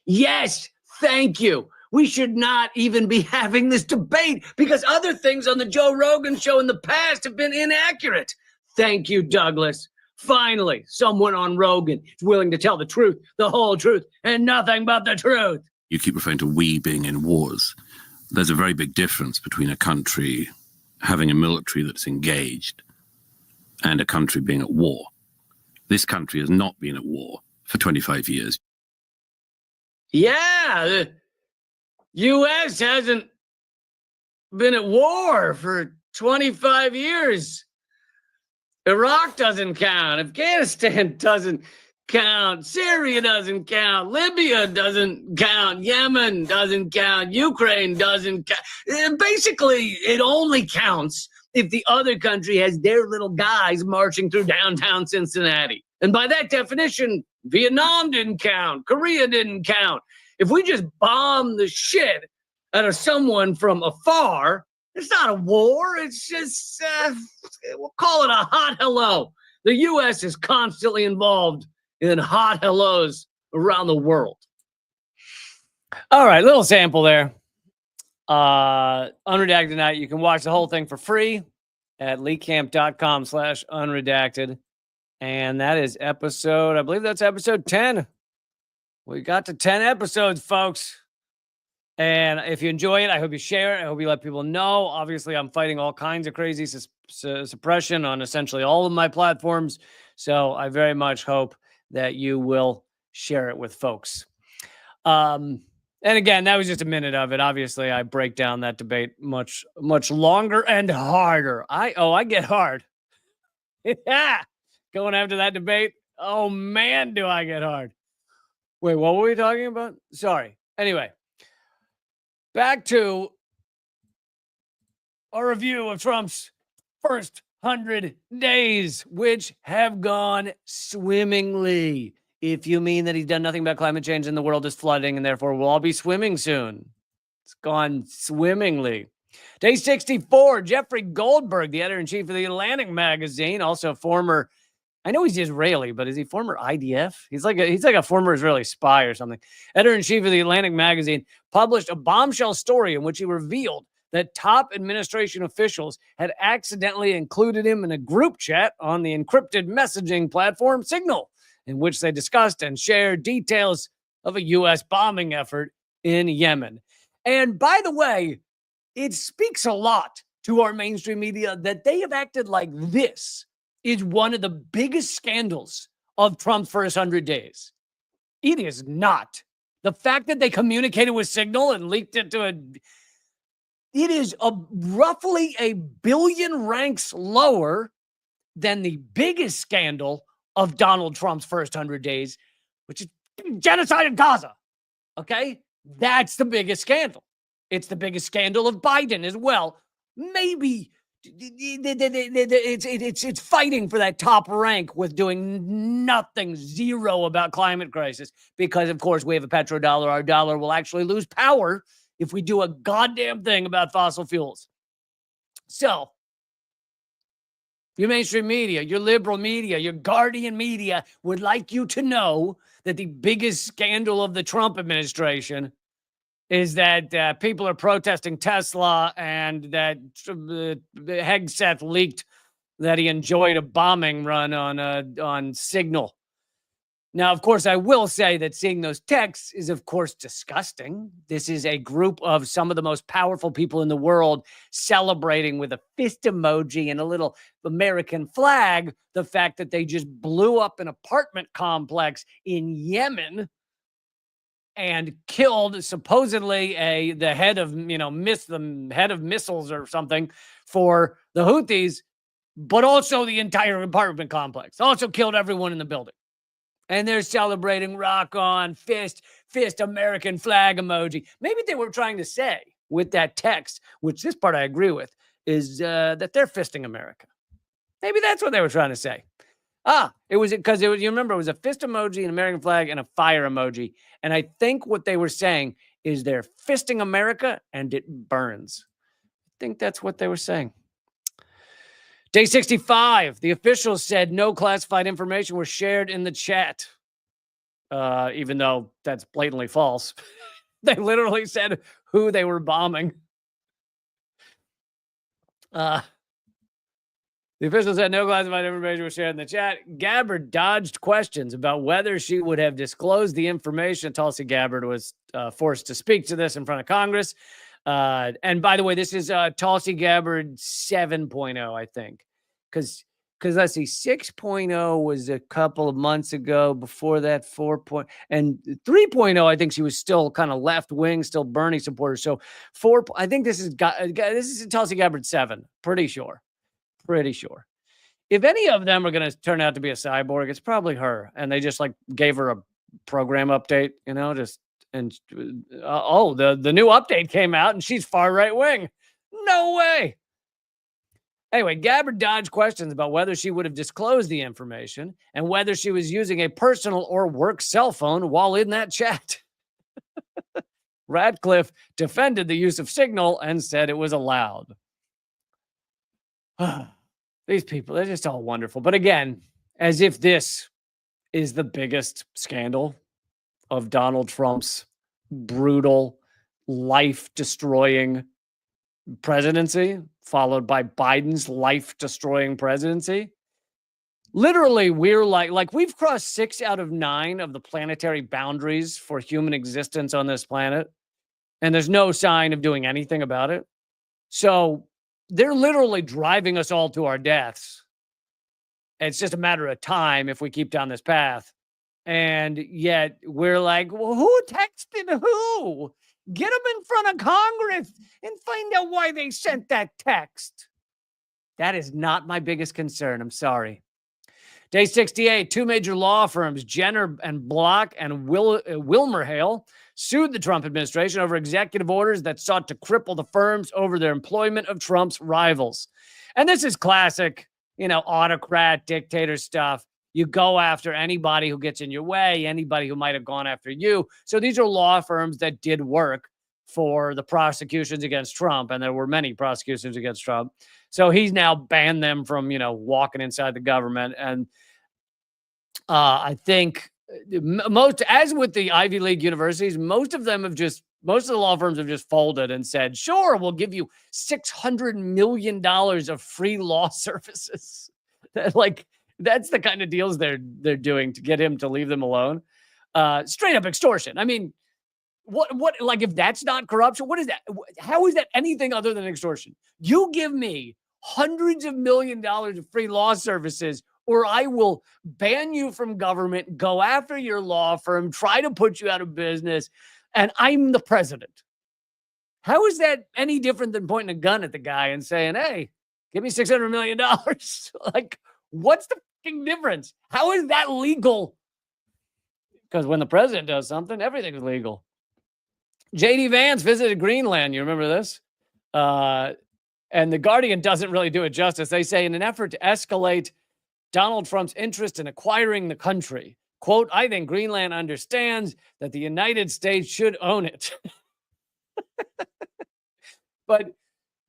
Yes, thank you. We should not even be having this debate because other things on the Joe Rogan show in the past have been inaccurate. Thank you, Douglas. Finally, someone on Rogan is willing to tell the truth, the whole truth, and nothing but the truth. You keep referring to we being in wars. There's a very big difference between a country having a military that's engaged and a country being at war. This country has not been at war for 25 years. Yeah, the U.S. hasn't been at war for 25 years. Iraq doesn't count. Afghanistan doesn't count. Syria doesn't count. Libya doesn't count. Yemen doesn't count. Ukraine doesn't count. Basically, it only counts if the other country has their little guys marching through downtown Cincinnati. And by that definition, Vietnam didn't count. Korea didn't count. If we just bomb the shit out of someone from afar, it's not a war. It's just, we'll call it a hot hello. The U.S. is constantly involved in hot hellos around the world. All right, little sample there. Unredacted Tonight. You can watch the whole thing for free at leecamp.com/unredacted. And that is episode, I believe that's episode 10. We got to 10 episodes, folks. And if you enjoy it, I hope you share it. I hope you let people know. Obviously, I'm fighting all kinds of crazy suppression on essentially all of my platforms. So I very much hope that you will share it with folks. And again, that was just a minute of it. Obviously, I break down that debate much, much longer and harder. I get hard. Yeah. Going after that debate. Oh, man, do I get hard. Wait, what were we talking about? Sorry. Anyway. Back to a review of Trump's first 100 days, which have gone swimmingly. If you mean that he's done nothing about climate change and the world is flooding and therefore we'll all be swimming soon. It's gone swimmingly. Day 64, Jeffrey Goldberg, the editor-in-chief of the Atlantic magazine, also former, I know he's Israeli, but is he former IDF? He's like a former Israeli spy or something. Editor-in-chief of the Atlantic magazine published a bombshell story in which he revealed that top administration officials had accidentally included him in a group chat on the encrypted messaging platform Signal, in which they discussed and shared details of a U.S. bombing effort in Yemen. And by the way, it speaks a lot to our mainstream media that they have acted like this is one of the biggest scandals of Trump's first 100 days. It is not. The fact that they communicated with Signal and leaked it to it is roughly a billion ranks lower than the biggest scandal of Donald Trump's first 100 days, which is genocide in Gaza. Okay? That's the biggest scandal. It's the biggest scandal of Biden as well. Maybe it's fighting for that top rank with doing nothing, zero about climate crisis, because of course we have a petrodollar. Our dollar will actually lose power if we do a goddamn thing about fossil fuels. So your mainstream media, your liberal media, your Guardian media would like you to know that the biggest scandal of the Trump administration is that people are protesting Tesla and that Hegseth leaked that he enjoyed a bombing run on Signal. Now, of course, I will say that seeing those texts is, of course, disgusting. This is a group of some of the most powerful people in the world celebrating with a fist emoji and a little American flag the fact that they just blew up an apartment complex in Yemen and killed supposedly the head of missiles or something for the Houthis, but also the entire apartment complex. Also killed everyone in the building. And they're celebrating rock on, fist, American flag emoji. Maybe they were trying to say with that text, which this part I agree with, is that they're fisting America. Maybe that's what they were trying to say. It was because you remember, it was a fist emoji, an American flag, and a fire emoji. And I think what they were saying is they're fisting America and it burns. I think that's what they were saying. Day 65, the officials said no classified information was shared in the chat. Even though that's blatantly false. They literally said who they were bombing. The official said no classified information was shared in the chat. Gabbard dodged questions about whether she would have disclosed the information. Tulsi Gabbard was forced to speak to this in front of Congress. And by the way, this is Tulsi Gabbard 7.0, I think. Because let's see, 6.0 was a couple of months ago. Before that, 4. And 3.0, I think she was still kind of left wing, still Bernie supporter. So 4, I think this is Tulsi Gabbard 7. Pretty sure. If any of them are going to turn out to be a cyborg, it's probably her. And they just like gave her a program update, the new update came out and she's far right wing. No way. Anyway, Gabbard dodged questions about whether she would have disclosed the information and whether she was using a personal or work cell phone while in that chat. Radcliffe defended the use of Signal and said it was allowed. These people, they're just all wonderful. But again, as if this is the biggest scandal of Donald Trump's brutal, life-destroying presidency, followed by Biden's life-destroying presidency. Literally, we're like we've crossed 6 out of 9 of the planetary boundaries for human existence on this planet, and there's no sign of doing anything about it. So they're literally driving us all to our deaths. It's just a matter of time if we keep down this path. And yet we're like, well, who texted who? Get them in front of Congress and find out why they sent that text. That is not my biggest concern. I'm sorry. Day 68, 2 major law firms, Jenner and Block and WilmerHale, sued the Trump administration over executive orders that sought to cripple the firms over their employment of Trump's rivals. And this is classic, autocrat, dictator stuff. You go after anybody who gets in your way, anybody who might have gone after you. So these are law firms that did work for the prosecutions against Trump, and there were many prosecutions against Trump. So he's now banned them from, walking inside the government. And I think as with the Ivy League universities, most of the law firms have just folded and said, sure, we'll give you $600 million of free law services. That's the kind of deals they're doing to get him to leave them alone. Straight up extortion. I mean, what, if that's not corruption, what is that? How is that anything other than extortion? You give me hundreds of $millions of free law services, or I will ban you from government, go after your law firm, try to put you out of business, and I'm the president. How is that any different than pointing a gun at the guy and saying, hey, give me $600 million? What's the fucking difference? How is that legal? Because when the president does something, everything's legal. J.D. Vance visited Greenland. You remember this? And The Guardian doesn't really do it justice. They say, in an effort to escalate Donald Trump's interest in acquiring the country, quote, I think Greenland understands that the United States should own it. But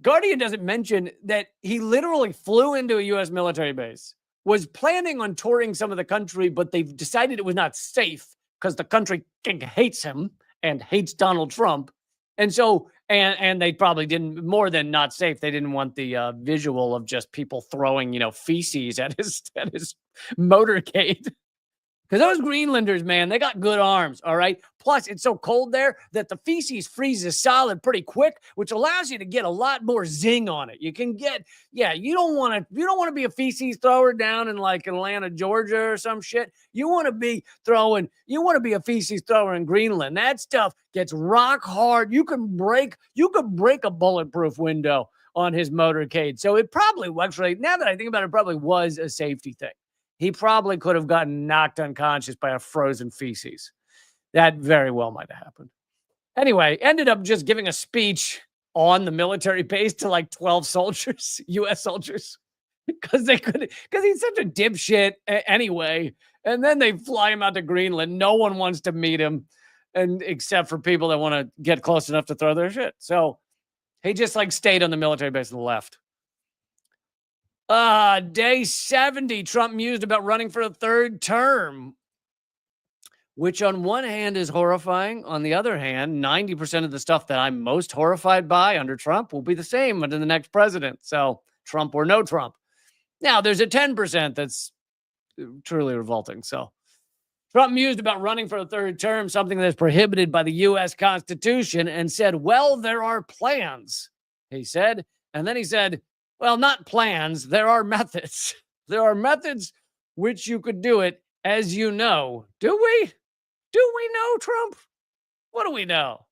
Guardian doesn't mention that he literally flew into a U.S. military base, was planning on touring some of the country, but they've decided it was not safe because the country hates him and hates Donald Trump. And so, and they probably didn't, more than not safe, they didn't want the visual of just people throwing, feces at his motorcade. Because those Greenlanders, man, they got good arms, all right? Plus, it's so cold there that the feces freezes solid pretty quick, which allows you to get a lot more zing on it. You can get, you don't want to be a feces thrower down in like Atlanta, Georgia or some shit. You want to be a feces thrower in Greenland. That stuff gets rock hard. You could break a bulletproof window on his motorcade. So it probably, actually, now that I think about it, probably was a safety thing. He probably could have gotten knocked unconscious by a frozen feces. That very well might have happened. Anyway, ended up just giving a speech on the military base to like 12 soldiers, U.S. soldiers, because he's such a dipshit anyway. And then they fly him out to Greenland. No one wants to meet him, and except for people that want to get close enough to throw their shit. So he just like stayed on the military base and left. Day 70, Trump mused about running for a third term, which on one hand is horrifying. On the other hand, 90% of the stuff that I'm most horrified by under Trump will be the same under the next president. So Trump or no Trump. Now, there's a 10% that's truly revolting. So Trump mused about running for a third term, something that's prohibited by the U.S. Constitution, and said, well, there are plans, he said. And then he said, well, not plans. There are methods. There are methods which you could do it, as you know. Do we? Do we know, Trump? What do we know?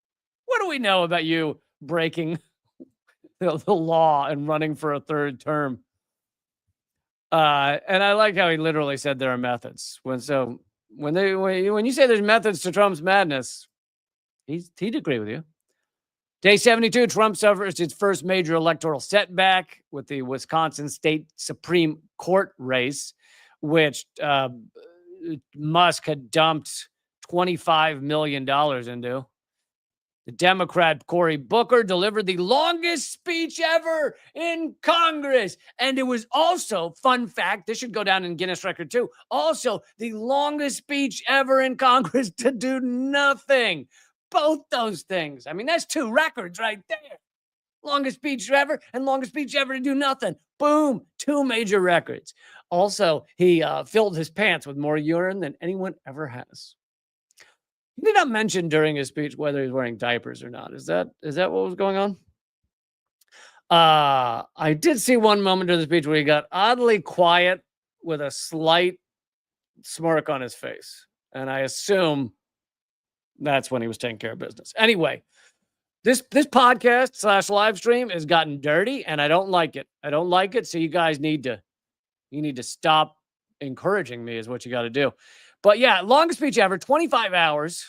What do we know about you breaking the law and running for a third term? And I like how he literally said there are methods. When you say there's methods to Trump's madness, he'd agree with you. Day 72, Trump suffers his first major electoral setback with the Wisconsin State Supreme Court race, which Musk had dumped $25 million into. The Democrat Cory Booker delivered the longest speech ever in Congress. And it was also, fun fact, this should go down in Guinness record too, also the longest speech ever in Congress to do nothing. Both those things. I mean, that's two records right there. Longest speech ever and longest speech ever to do nothing. Boom, two major records. Also, he filled his pants with more urine than anyone ever has. He did not mention during his speech whether he's wearing diapers or not. Is that what was going on? I did see one moment during the speech where he got oddly quiet with a slight smirk on his face. And I assume that's when he was taking care of business. Anyway, this podcast / live stream has gotten dirty, and I don't like it. I don't like it. So you guys need to stop encouraging me is what you got to do. But yeah, longest speech ever, 25 hours.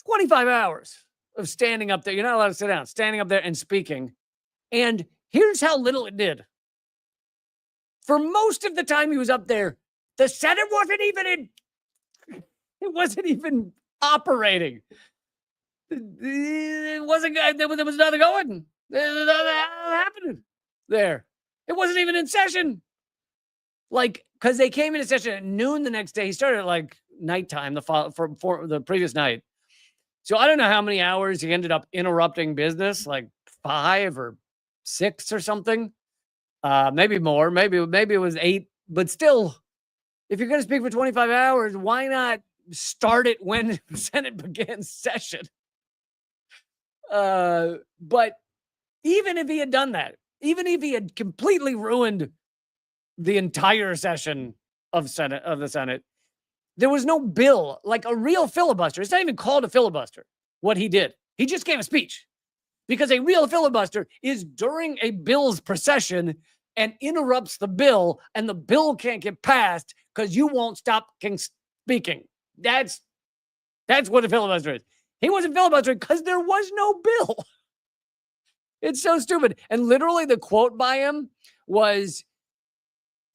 25 hours of standing up there. You're not allowed to sit down. Standing up there and speaking. And here's how little it did. For most of the time he was up there, the Senate wasn't even operating. It wasn't, there was nothing going. There was nothing happening there. It wasn't even in session. Like, because they came into session at noon the next day. He started at like nighttime for the previous night. So I don't know how many hours he ended up interrupting business, like 5 or 6 or something. Maybe more. Maybe it was 8. But still, if you're going to speak for 25 hours, why not start it when the Senate begins session? But even if he had done that, even if he had completely ruined the entire session of the Senate, there was no bill, like a real filibuster. It's not even called a filibuster, what he did. He just gave a speech. Because a real filibuster is during a bill's procession and interrupts the bill, and the bill can't get passed because you won't stop speaking. That's what a filibuster is. He wasn't filibustering because there was no bill. It's so stupid. And literally the quote by him was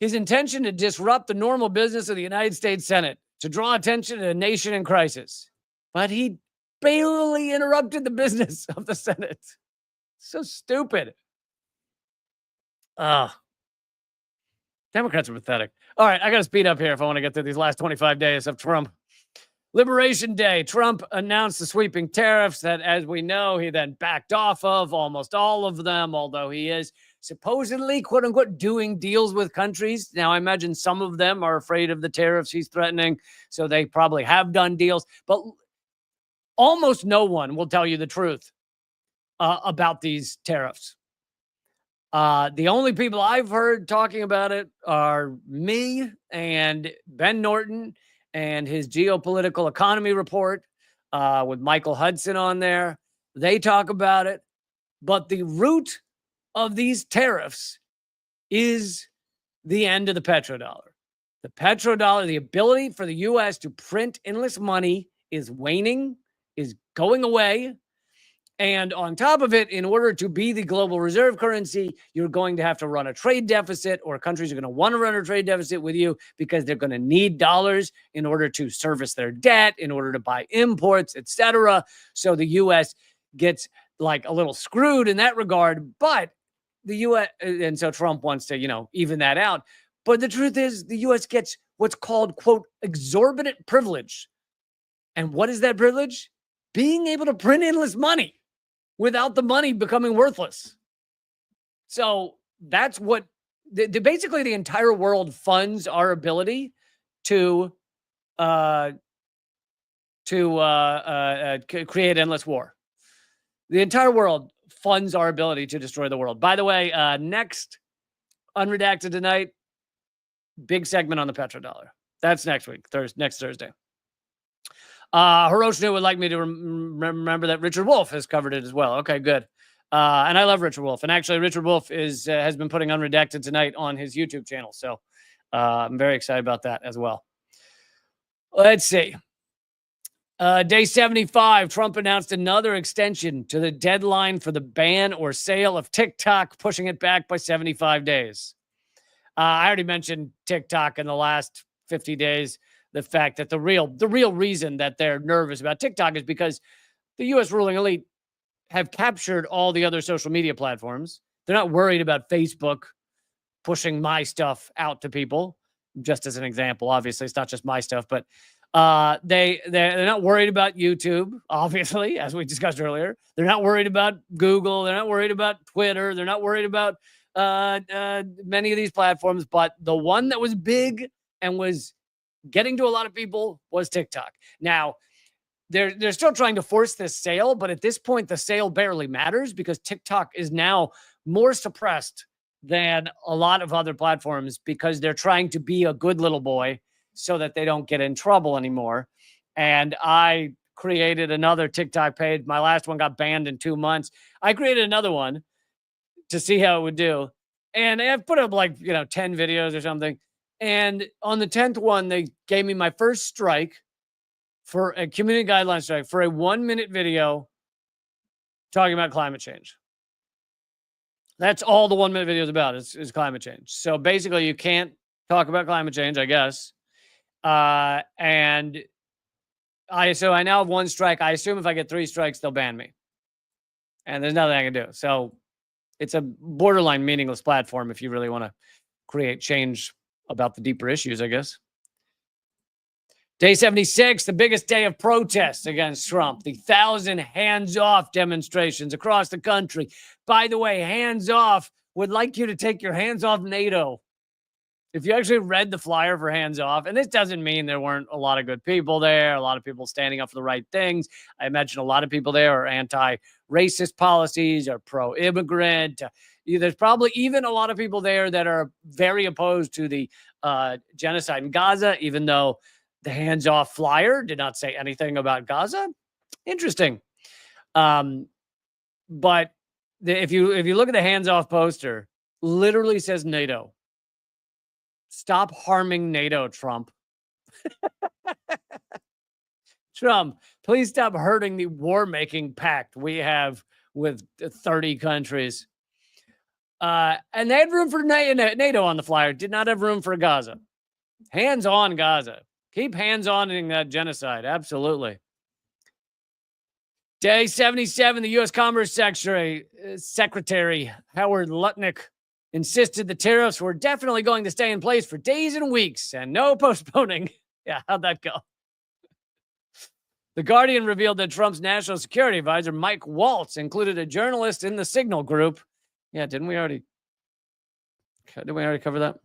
his intention to disrupt the normal business of the United States Senate, to draw attention to a nation in crisis. But he barely interrupted the business of the Senate. So stupid. Democrats are pathetic. All right, I got to speed up here if I want to get through these last 25 days of Trump. Liberation Day. Trump announced the sweeping tariffs that, as we know, he then backed off of almost all of them, although he is supposedly, quote unquote, doing deals with countries. Now, I imagine some of them are afraid of the tariffs he's threatening, so they probably have done deals. But almost no one will tell you the truth about these tariffs. The only people I've heard talking about it are me and Ben Norton and his geopolitical economy report with Michael Hudson on there. They talk about it. But the root of these tariffs is the end of the petrodollar. The petrodollar, the ability for the U.S. to print endless money is waning, is going away. And on top of it, in order to be the global reserve currency, you're going to have to run a trade deficit, or countries are going to want to run a trade deficit with you because they're going to need dollars in order to service their debt, in order to buy imports, etc. So the U.S. gets like a little screwed in that regard. But the U.S. and so Trump wants to, even that out. But the truth is, the U.S. gets what's called, quote, exorbitant privilege. And what is that privilege? Being able to print endless money without the money becoming worthless. So that's what basically the entire world funds our ability to create endless war. The entire world funds our ability to destroy the world. By the way, next Unredacted tonight, big segment on the petrodollar. That's next week, next Thursday. Hiroshina would like me to remember that Richard Wolff has covered it as well. Okay, good. And I love Richard Wolff. And actually, Richard Wolff has been putting Unredacted tonight on his YouTube channel. So I'm very excited about that as well. Let's see. Day 75, Trump announced another extension to the deadline for the ban or sale of TikTok, pushing it back by 75 days. I already mentioned TikTok in the last 50 days. The fact that the real reason that they're nervous about TikTok is because the U.S. ruling elite have captured all the other social media platforms. They're not worried about Facebook pushing my stuff out to people. Just as an example, obviously, it's not just my stuff, but they're not worried about YouTube, obviously, as we discussed earlier. They're not worried about Google. They're not worried about Twitter. They're not worried about many of these platforms. But the one that was big and was getting to a lot of people was TikTok. Now, they're still trying to force this sale, but at this point, the sale barely matters because TikTok is now more suppressed than a lot of other platforms because they're trying to be a good little boy so that they don't get in trouble anymore. And I created another TikTok page. My last one got banned in 2 months. I created another one to see how it would do. And I've put up 10 videos or something. And on the 10th one, they gave me my first strike for a community guideline strike for a 1-minute video talking about climate change. That's all the 1-minute video is about is climate change. So basically you can't talk about climate change, I guess. And I now have 1 strike. I assume if I get 3 strikes, they'll ban me. And there's nothing I can do. So it's a borderline meaningless platform if you really want to create change about the deeper issues, I guess. Day 76, the biggest day of protests against Trump. The 1,000 hands-off demonstrations across the country. By the way, hands off would like you to take your hands off NATO. If you actually read the flyer for hands off, and this doesn't mean there weren't a lot of good people there, a lot of people standing up for the right things. I imagine a lot of people there are anti-racist policies or pro-immigrant. There's probably even a lot of people there that are very opposed to the genocide in Gaza, even though the hands-off flyer did not say anything about Gaza. Interesting. But if you look at the hands-off poster, literally says NATO. Stop harming NATO, Trump. Trump, please stop hurting the war-making pact we have with 30 countries. And they had room for NATO on the flyer. Did not have room for Gaza. Hands on Gaza. Keep hands on in that genocide. Absolutely. Day 77, the U.S. Commerce Secretary Howard Lutnick insisted the tariffs were definitely going to stay in place for days and weeks and no postponing. Yeah, how'd that go? The Guardian revealed that Trump's national security advisor, Mike Waltz, included a journalist in the Signal group. Yeah, didn't we already cover that?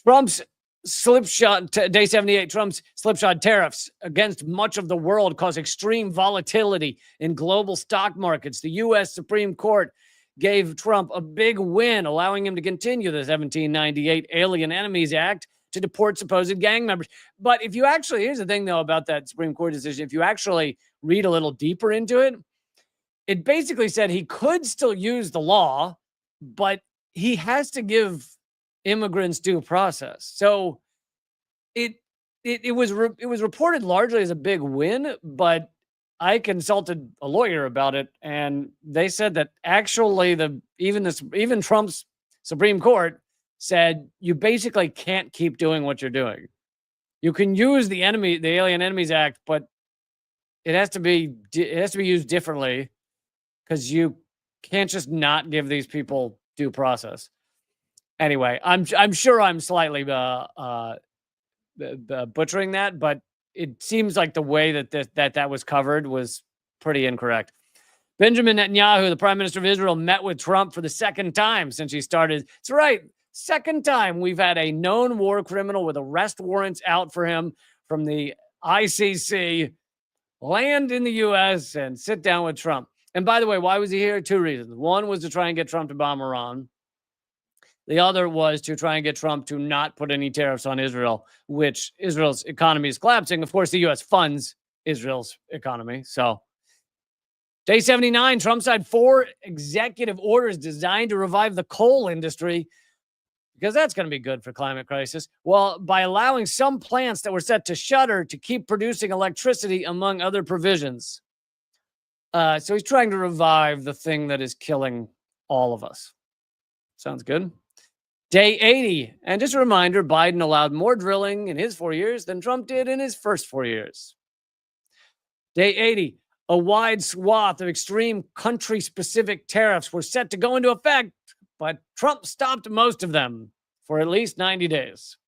Trump's day 78, Trump's slipshod tariffs against much of the world cause extreme volatility in global stock markets. The U.S. Supreme Court gave Trump a big win, allowing him to continue the 1798 Alien Enemies Act to deport supposed gang members. But here's the thing, though, about that Supreme Court decision. If you actually read a little deeper into it, it basically said he could still use the law, but he has to give immigrants due process. So it was reported largely as a big win, but I consulted a lawyer about it, and they said that actually even Trump's Supreme Court said you basically can't keep doing what you're doing. You can use the Alien Enemies Act, but it has to be used differently because you can't just not give these people due process. Anyway, I'm sure I'm slightly butchering that, but it seems like the way that was covered was pretty incorrect. Benjamin Netanyahu, the prime minister of Israel, met with Trump for the second time since he started. That's right. Second time we've had a known war criminal with arrest warrants out for him from the ICC land in the U.S. and sit down with Trump. And by the way, why was he here? Two reasons. One was to try and get Trump to bomb Iran. The other was to try and get Trump to not put any tariffs on Israel, which Israel's economy is collapsing. Of course, the U.S. funds Israel's economy. So day 79, Trump signed 4 executive orders designed to revive the coal industry because that's going to be good for climate crisis. Well, by allowing some plants that were set to shutter to keep producing electricity, among other provisions. So he's trying to revive the thing that is killing all of us. Sounds good. Day 80. And just a reminder, Biden allowed more drilling in his 4 years than Trump did in his first 4 years. Day 80. A wide swath of extreme country-specific tariffs were set to go into effect, but Trump stopped most of them for at least 90 days.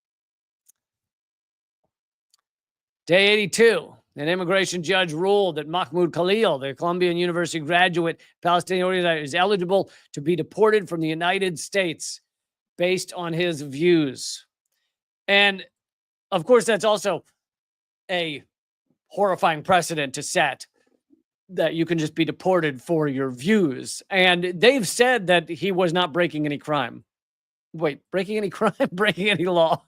Day 82. An immigration judge ruled that Mahmoud Khalil, the Columbia University graduate Palestinian organizer, is eligible to be deported from the United States based on his views. And, of course, that's also a horrifying precedent to set, that you can just be deported for your views. And they've said that he was not breaking any crime. Wait, breaking any crime? Breaking any law?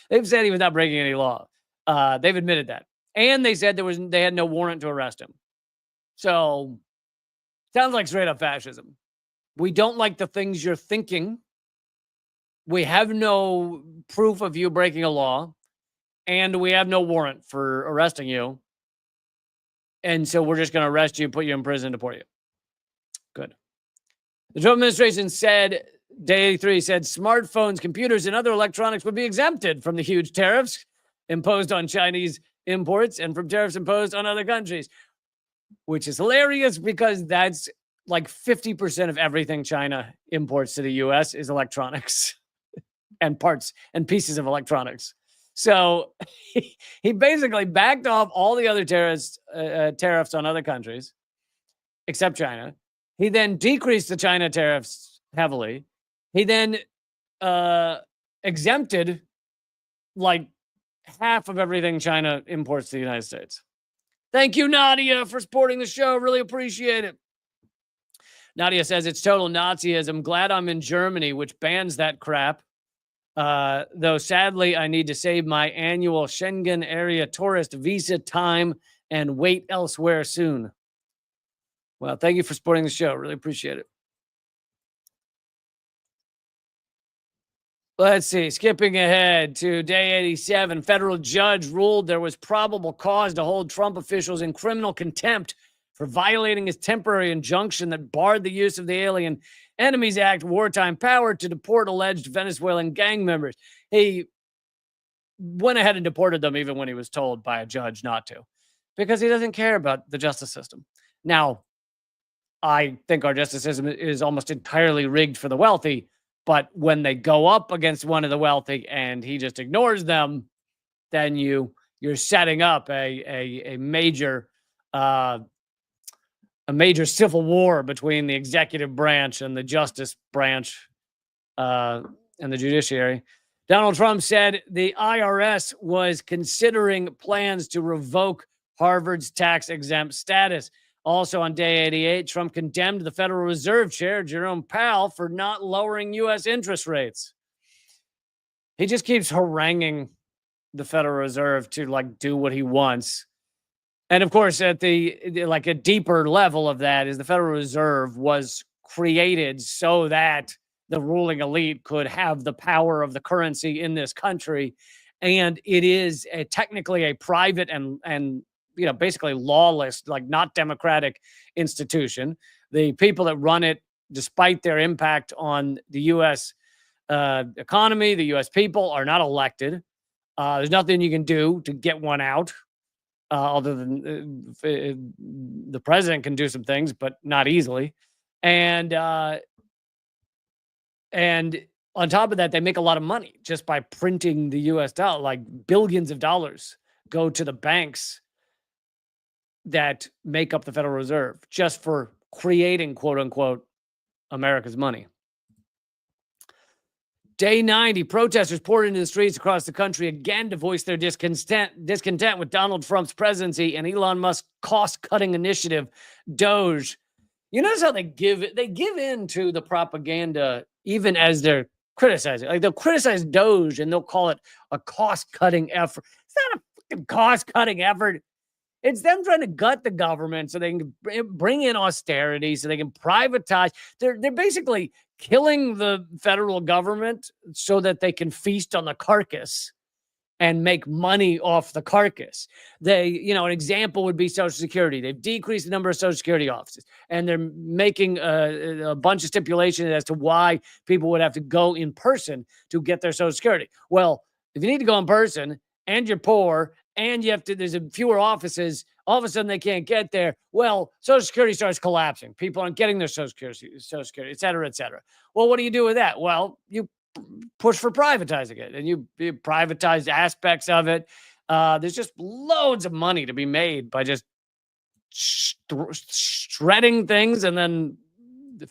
They've said he was not breaking any law. They've admitted that. And they said they had no warrant to arrest him. So, sounds like straight up fascism. We don't like the things you're thinking. We have no proof of you breaking a law. And we have no warrant for arresting you. And so we're just going to arrest you, put you in prison, deport you. Good. The Trump administration said, day 83 said, smartphones, computers, and other electronics would be exempted from the huge tariffs imposed on Chinese imports and from tariffs imposed on other countries, which is hilarious because that's like 50% of everything China imports to the U.S. is electronics and parts and pieces of electronics. So he basically backed off all the other tariffs on other countries, except China. He then decreased the China tariffs heavily. He then exempted like half of everything China imports to the United States. Thank you, Nadia, for supporting the show. Really appreciate it. Nadia says, it's total Nazism. Glad I'm in Germany, which bans that crap. Though sadly, I need to save my annual Schengen area tourist visa time and wait elsewhere soon. Well, thank you for supporting the show. Really appreciate it. Let's see. Skipping ahead to day 87, federal judge ruled there was probable cause to hold Trump officials in criminal contempt for violating his temporary injunction that barred the use of the Alien Enemies Act wartime power to deport alleged Venezuelan gang members. He went ahead and deported them even when he was told by a judge not to, because he doesn't care about the justice system. Now, I think our justice system is almost entirely rigged for the wealthy, but when they go up against one of the wealthy and he just ignores them, then you're setting up a major civil war between the executive branch and the justice branch and the judiciary. Donald Trump said the IRS was considering plans to revoke Harvard's tax-exempt status. Also on day 88, Trump condemned the Federal Reserve Chair, Jerome Powell, for not lowering U.S. interest rates. He just keeps haranguing the Federal Reserve to do what he wants. And of course, at a deeper level of that is the Federal Reserve was created so that the ruling elite could have the power of the currency in this country. And it is technically a private and basically lawless, like not democratic institution. The people that run it, despite their impact on the U.S. Economy, the U.S. people, are not elected. There's nothing you can do to get one out, other than the president can do some things, but not easily. And on top of that, they make a lot of money just by printing the U.S. dollar. Like billions of dollars go to the banks that make up the Federal Reserve just for creating, quote unquote, America's money. Day 90, protesters poured into the streets across the country again to voice their discontent with Donald Trump's presidency and Elon Musk's cost-cutting initiative, Doge. You notice how they give in to the propaganda even as they're criticizing. Like they'll criticize Doge and they'll call it a cost-cutting effort. It's not a fucking cost-cutting effort. It's them trying to gut the government so they can bring in austerity, so they can privatize. They're basically killing the federal government so that they can feast on the carcass and make money off the carcass. An example would be Social Security. They've decreased the number of Social Security offices, and they're making a bunch of stipulations as to why people would have to go in person to get their Social Security. Well, if you need to go in person and you're poor and there's fewer offices, all of a sudden they can't get there. Well, Social Security starts collapsing. People aren't getting their Social Security, et cetera, et cetera. Well, what do you do with that? Well, you push for privatizing it, and you privatize aspects of it. There's just loads of money to be made by just shredding things and then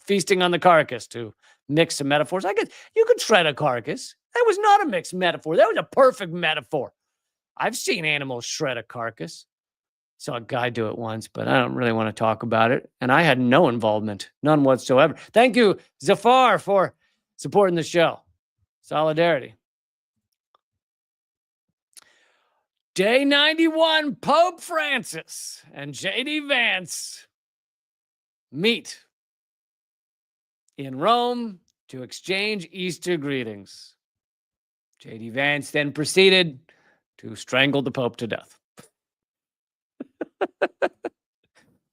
feasting on the carcass, to mix some metaphors. I guess you could shred a carcass. That was not a mixed metaphor. That was a perfect metaphor. I've seen animals shred a carcass. Saw a guy do it once, but I don't really want to talk about it. And I had no involvement, none whatsoever. Thank you, Zafar, for supporting the show. Solidarity. Day 91, Pope Francis and J.D. Vance meet in Rome to exchange Easter greetings. J.D. Vance then proceeded to strangle the Pope to death.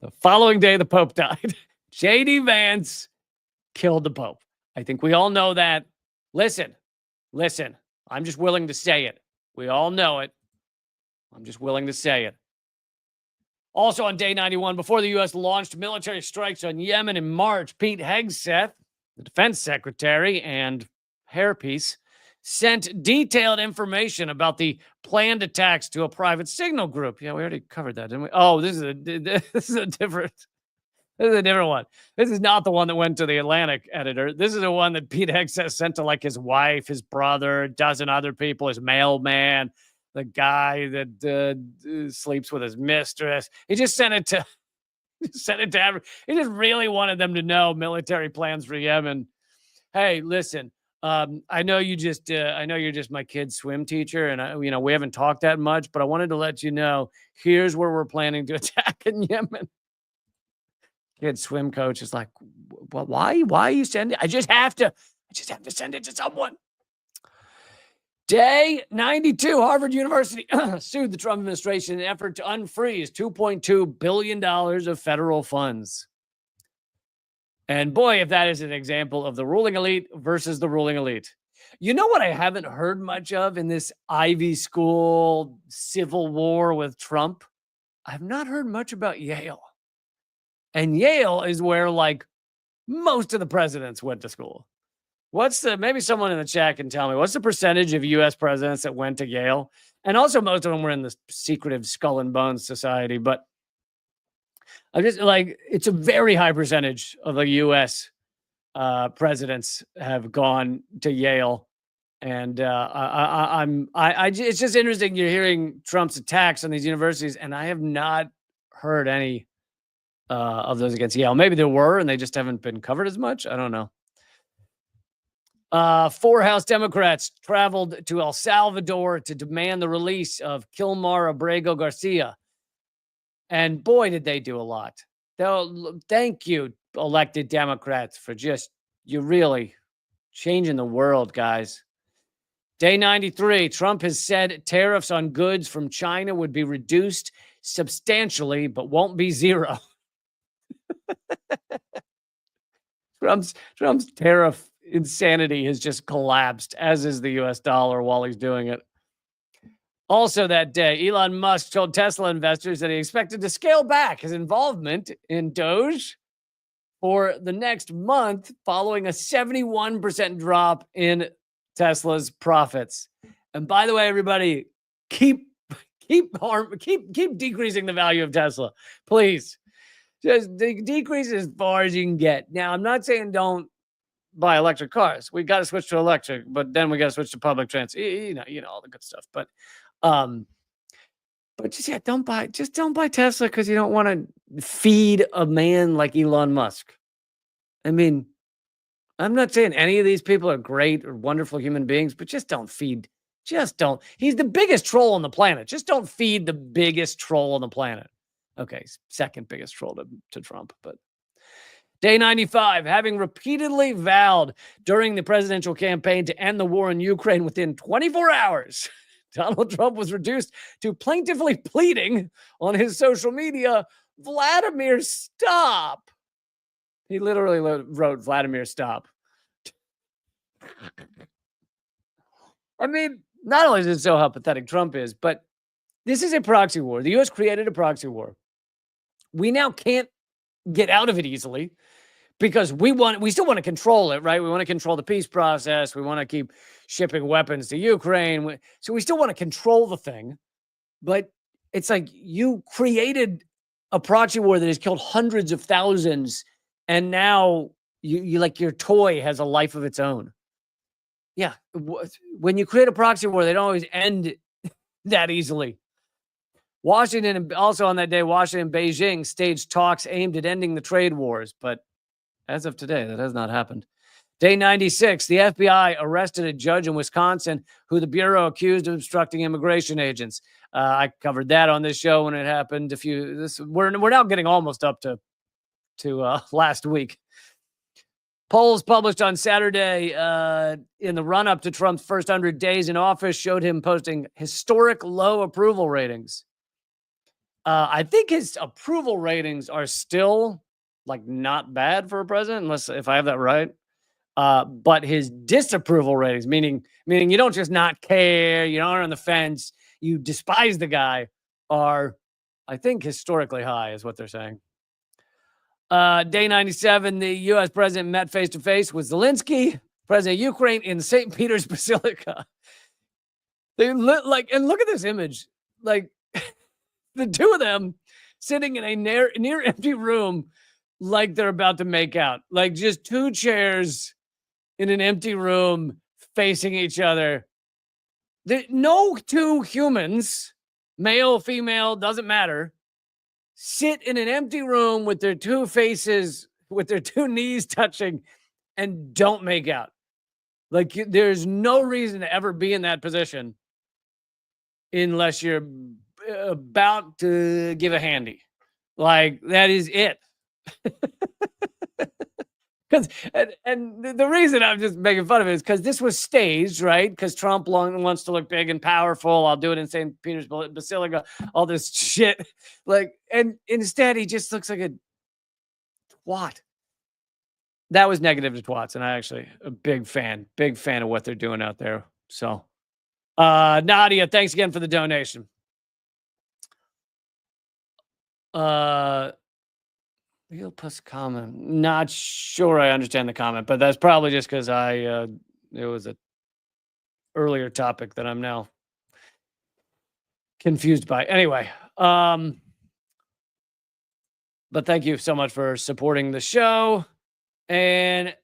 The following day, the Pope died. J.D. Vance killed the Pope. I think we all know that. Listen, I'm just willing to say it. We all know it. I'm just willing to say it. Also on day 91, before the U.S. launched military strikes on Yemen in March, Pete Hegseth, the defense secretary and hairpiece, sent detailed information about the planned attacks to a private signal group. Yeah, we already covered that, didn't we? Oh, this is a different one. This is not the one that went to the Atlantic editor. This is the one that Pete Hegseth sent to like his wife, his brother, a dozen other people, his mailman, the guy that sleeps with his mistress. He just sent it to he just really wanted them to know military plans for Yemen. Hey, listen, I know you're just my kid's swim teacher, and we haven't talked that much, but I wanted to let you know, here's where we're planning to attack in Yemen. Kid swim coach is like, well, why are you sending? I just have to send it to someone. Day 92, Harvard University sued the Trump administration in an effort to unfreeze $2.2 billion of federal funds. And boy, if that is an example of the ruling elite versus the ruling elite. You know what I haven't heard much of in this Ivy School civil war with Trump? I have not heard much about Yale. And Yale is where like most of the presidents went to school. Maybe someone in the chat can tell me, what's the percentage of U.S. presidents that went to Yale? And also most of them were in the secretive Skull and Bones Society, but I'm just like, it's a very high percentage of the U.S. Presidents have gone to Yale. And it's just interesting. You're hearing Trump's attacks on these universities, and I have not heard any of those against Yale. Maybe there were, and they just haven't been covered as much. I don't know. 4 House Democrats traveled to El Salvador to demand the release of Kilmar Abrego Garcia. And boy, did they do a lot. Thank you, elected Democrats, for you're really changing the world, guys. Day 93, Trump has said tariffs on goods from China would be reduced substantially, but won't be zero. Trump's tariff insanity has just collapsed, as is the US dollar while he's doing it. Also that day, Elon Musk told Tesla investors that he expected to scale back his involvement in Doge for the next month following a 71% drop in Tesla's profits. And by the way, everybody, keep decreasing the value of Tesla, please. Just decrease as far as you can get. Now, I'm not saying don't buy electric cars. We got to switch to electric, but then we got to switch to public transit. You know all the good stuff. But just don't buy Tesla because you don't want to feed a man like Elon Musk. I mean, I'm not saying any of these people are great or wonderful human beings, but just don't feed. Just don't. He's the biggest troll on the planet. Just don't feed the biggest troll on the planet. Okay, second biggest troll to Trump. But day 95, having repeatedly vowed during the presidential campaign to end the war in Ukraine within 24 hours, Donald Trump was reduced to plaintively pleading on his social media, Vladimir, stop. He literally wrote, Vladimir, stop. I mean, not only is it so how pathetic Trump is, but this is a proxy war. The U.S. created a proxy war. We now can't get out of it easily because we still want to control it, right? We want to control the peace process. We want to keep shipping weapons to Ukraine. So we still want to control the thing. But it's like you created a proxy war that has killed hundreds of thousands, and now you like your toy has a life of its own. Yeah. When you create a proxy war, they don't always end that easily. Washington, also on that day, Washington and Beijing staged talks aimed at ending the trade wars. But as of today, that has not happened. Day 96, the FBI arrested a judge in Wisconsin who the Bureau accused of obstructing immigration agents. I covered that on this show when it happened. We're now getting almost up to last week. Polls published on Saturday in the run-up to Trump's first 100 days in office showed him posting historic low approval ratings. I think his approval ratings are still like not bad for a president, unless if I have that right. But his disapproval ratings, meaning you don't just not care, you don't on the fence, you despise the guy, are, I think, historically high, is what they're saying. Day 97, the U.S. president met face-to-face with Zelensky, president of Ukraine, in St. Peter's Basilica. They look at this image, like the two of them sitting in a near empty room, like they're about to make out, like just two chairs in an empty room facing each other. No two humans, male, female, doesn't matter, sit in an empty room with their two faces, with their two knees touching, and don't make out. Like, there's no reason to ever be in that position unless you're about to give a handy. Like, that is it. And the reason I'm just making fun of it is because this was staged, right? Because Trump wants to look big and powerful. I'll do it in St. Peter's Basilica, all this shit. Like, and instead he just looks like a twat. That was negative to twats, and I actually a big fan of what they're doing out there. So, Nadia, thanks again for the donation. Real plus comment. Not sure I understand the comment, but that's probably just because it was an earlier topic that I'm now confused by. Anyway, but thank you so much for supporting the show. And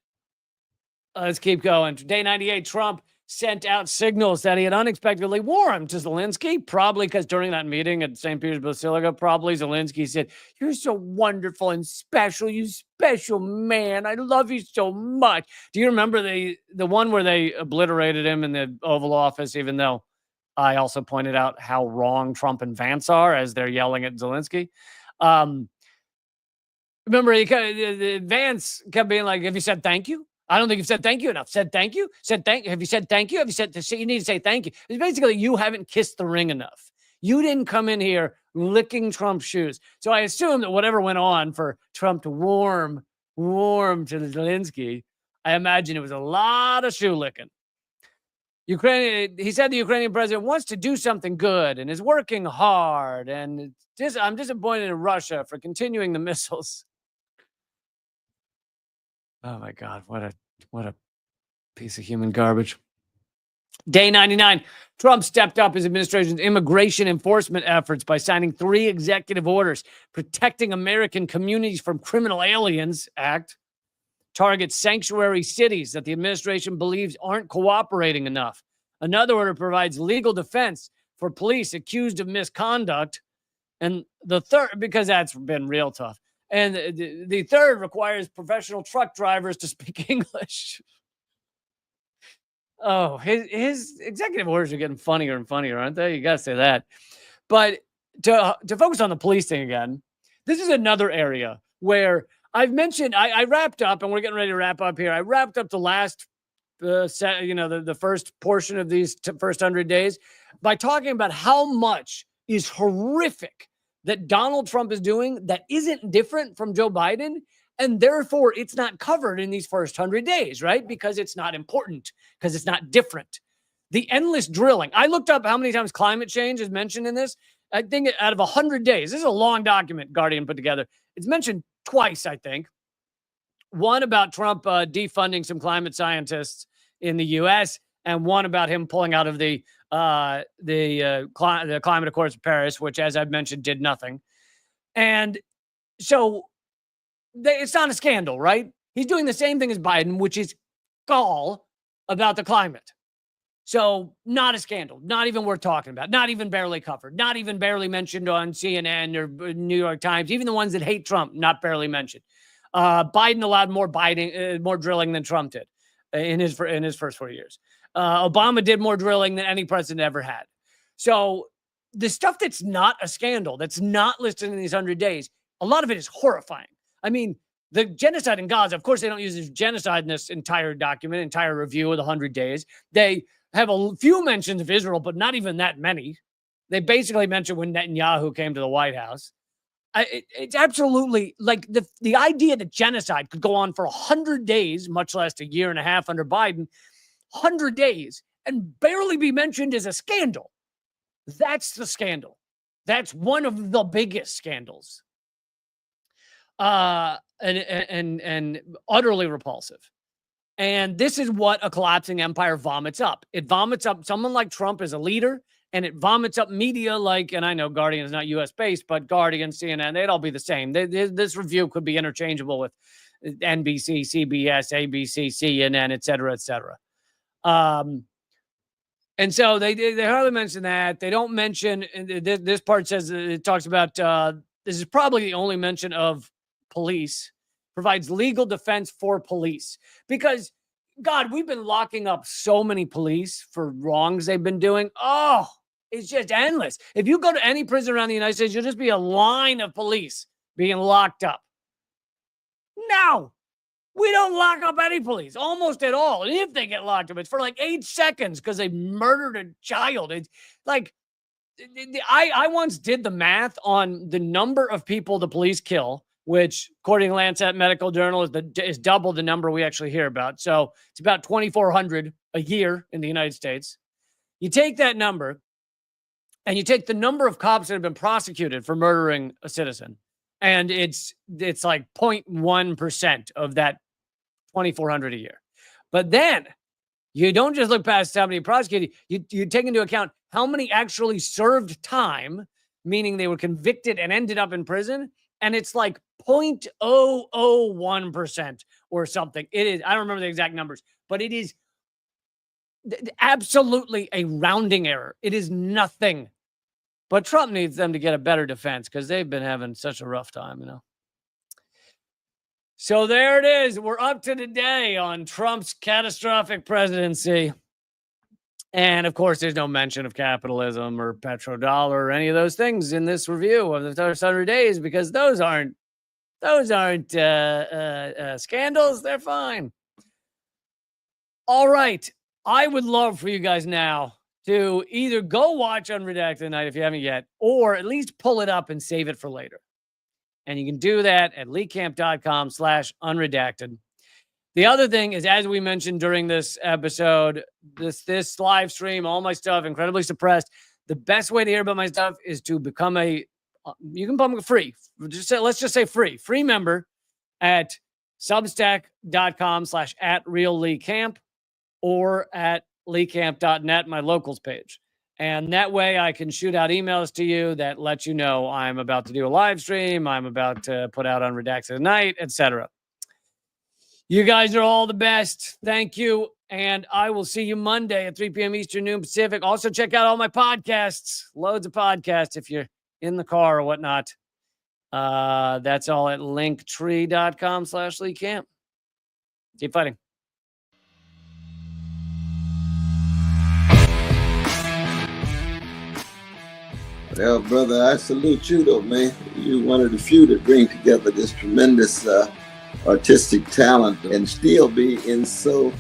let's keep going. Day 98, Trump sent out signals that he had unexpectedly warmed to Zelensky, probably because during that meeting at St. Peter's Basilica, probably Zelensky said, "You're so wonderful and special, you special man. I love you so much." Do you remember the one where they obliterated him in the Oval Office, even though I also pointed out how wrong Trump and Vance are as they're yelling at Zelensky? Remember, Vance kept being like, "Have you said thank you? I don't think you've said thank you enough. Said thank you? Said thank you? Have you said thank you? Have you said you need to say thank you? It's basically you haven't kissed the ring enough. You didn't come in here licking Trump's shoes. So I assume that whatever went on for Trump to warm to Zelensky, I imagine it was a lot of shoe licking. He said the Ukrainian president wants to do something good and is working hard. And I'm disappointed in Russia for continuing the missiles. Oh my God, what a piece of human garbage. Day 99, Trump stepped up his administration's immigration enforcement efforts by signing 3 executive orders protecting American communities from criminal aliens act, targets sanctuary cities that the administration believes aren't cooperating enough. Another order provides legal defense for police accused of misconduct. And the third, because that's been real tough. And the third requires professional truck drivers to speak English. Oh, his executive orders are getting funnier and funnier, aren't they? You got to say that. But to focus on the police thing again, this is another area where I've mentioned, I wrapped up, and we're getting ready to wrap up here. I wrapped up the last, the first portion of these first 100 days by talking about how much is horrific that Donald Trump is doing that isn't different from Joe Biden. And therefore, it's not covered in these first 100 days, right? Because it's not important, because it's not different. The endless drilling. I looked up how many times climate change is mentioned in this. I think out of 100 days, this is a long document Guardian put together. It's mentioned twice, I think. One about Trump defunding some climate scientists in the U.S., and one about him pulling out of the Climate Accords of Paris, which, as I've mentioned, did nothing. And so it's not a scandal, right? He's doing the same thing as Biden, which is gall about the climate. So not a scandal, not even worth talking about, not even barely covered, not even barely mentioned on CNN or New York Times, even the ones that hate Trump, not barely mentioned. Biden allowed more drilling than Trump did in his first 4 years. Obama did more drilling than any president ever had. So the stuff that's not a scandal, that's not listed in these 100 days, a lot of it is horrifying. I mean, the genocide in Gaza, of course, they don't use this genocide in this entire document, entire review of the 100 days. They have a few mentions of Israel, but not even that many. They basically mention when Netanyahu came to the White House. It's absolutely like the idea that genocide could go on for 100 days, much less a year and a half under Biden, 100 days, and barely be mentioned as a scandal. That's the scandal. That's one of the biggest scandals. And utterly repulsive. And this is what a collapsing empire vomits up. It vomits up someone like Trump as a leader, and it vomits up media like, and I know Guardian is not U.S. based, but Guardian, CNN, they'd all be the same. This review could be interchangeable with NBC, CBS, ABC, CNN, et cetera, et cetera. And so they hardly mention that. They don't mention, this part says, it talks about, this is probably the only mention of police, provides legal defense for police. Because, God, we've been locking up so many police for wrongs they've been doing. Oh, it's just endless. If you go to any prison around the United States, you'll just be a line of police being locked up. No, we don't lock up any police, almost at all. And if they get locked up, it's for like 8 seconds because they murdered a child. It's like, I once did the math on the number of people the police kill, which, according to Lancet Medical Journal, is double the number we actually hear about. So it's about 2,400 a year in the United States. You take that number, and you take the number of cops that have been prosecuted for murdering a citizen, and it's like 0.1% of that 2,400 a year. But then you don't just look past how many prosecuted. You take into account how many actually served time, meaning they were convicted and ended up in prison. And it's like 0.001% or something. It is, I don't remember the exact numbers, but it is absolutely a rounding error. It is nothing. But Trump needs them to get a better defense because they've been having such a rough time, you know. So there it is. We're up to today on Trump's catastrophic presidency. And of course, there's no mention of capitalism or petrodollar or any of those things in this review of the first 100 days because those aren't scandals. They're fine. All right. I would love for you guys now to either go watch Unredacted tonight if you haven't yet, or at least pull it up and save it for later. And you can do that at leecamp.com/unredacted. The other thing is, as we mentioned during this episode, this live stream, all my stuff, incredibly suppressed. The best way to hear about my stuff is to become you can become a free, let's just say free member at substack.com/@realleecamp or at leecamp.net, my locals page. And that way I can shoot out emails to you that let you know I'm about to do a live stream, I'm about to put out Unredacted tonight, etc. You guys are all the best. Thank you. And I will see you Monday at 3 p.m. Eastern, noon Pacific. Also, check out all my podcasts. Loads of podcasts if you're in the car or whatnot. That's all at linktree.com/leecamp. Keep fighting. Well, brother, I salute you, though, man. You're one of the few that bring together this tremendous artistic talent and still be in such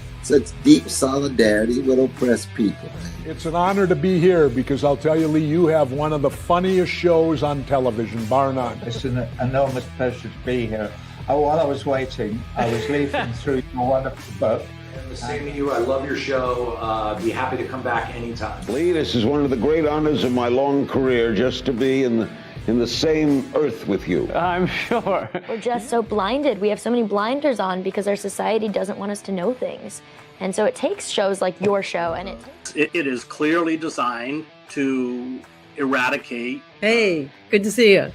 deep solidarity with oppressed people. It's an honor to be here because I'll tell you, Lee, you have one of the funniest shows on television, bar none. It's an enormous pleasure to be here. While I was waiting, I was leafing through your wonderful book. The same to you. I love your show. Be happy to come back anytime. Lee, this is one of the great honors of my long career, just to be in the same earth with you. I'm sure. We're just so blinded. We have so many blinders on because our society doesn't want us to know things. And so it takes shows like your show, and it is clearly designed to eradicate. Hey, good to see you.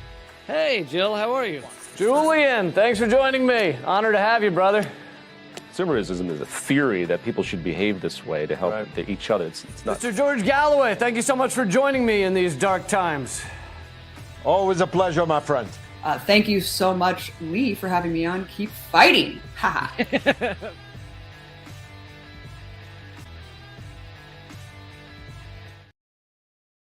Hey, Jill, how are you? Julian, thanks for joining me. Honor to have you, brother. Consumerism is a theory that people should behave this way to help each other. It's not. Mr. George Galloway, thank you so much for joining me in these dark times. Always a pleasure, my friend. Thank you so much, Lee, for having me on. Keep fighting. Ha ha.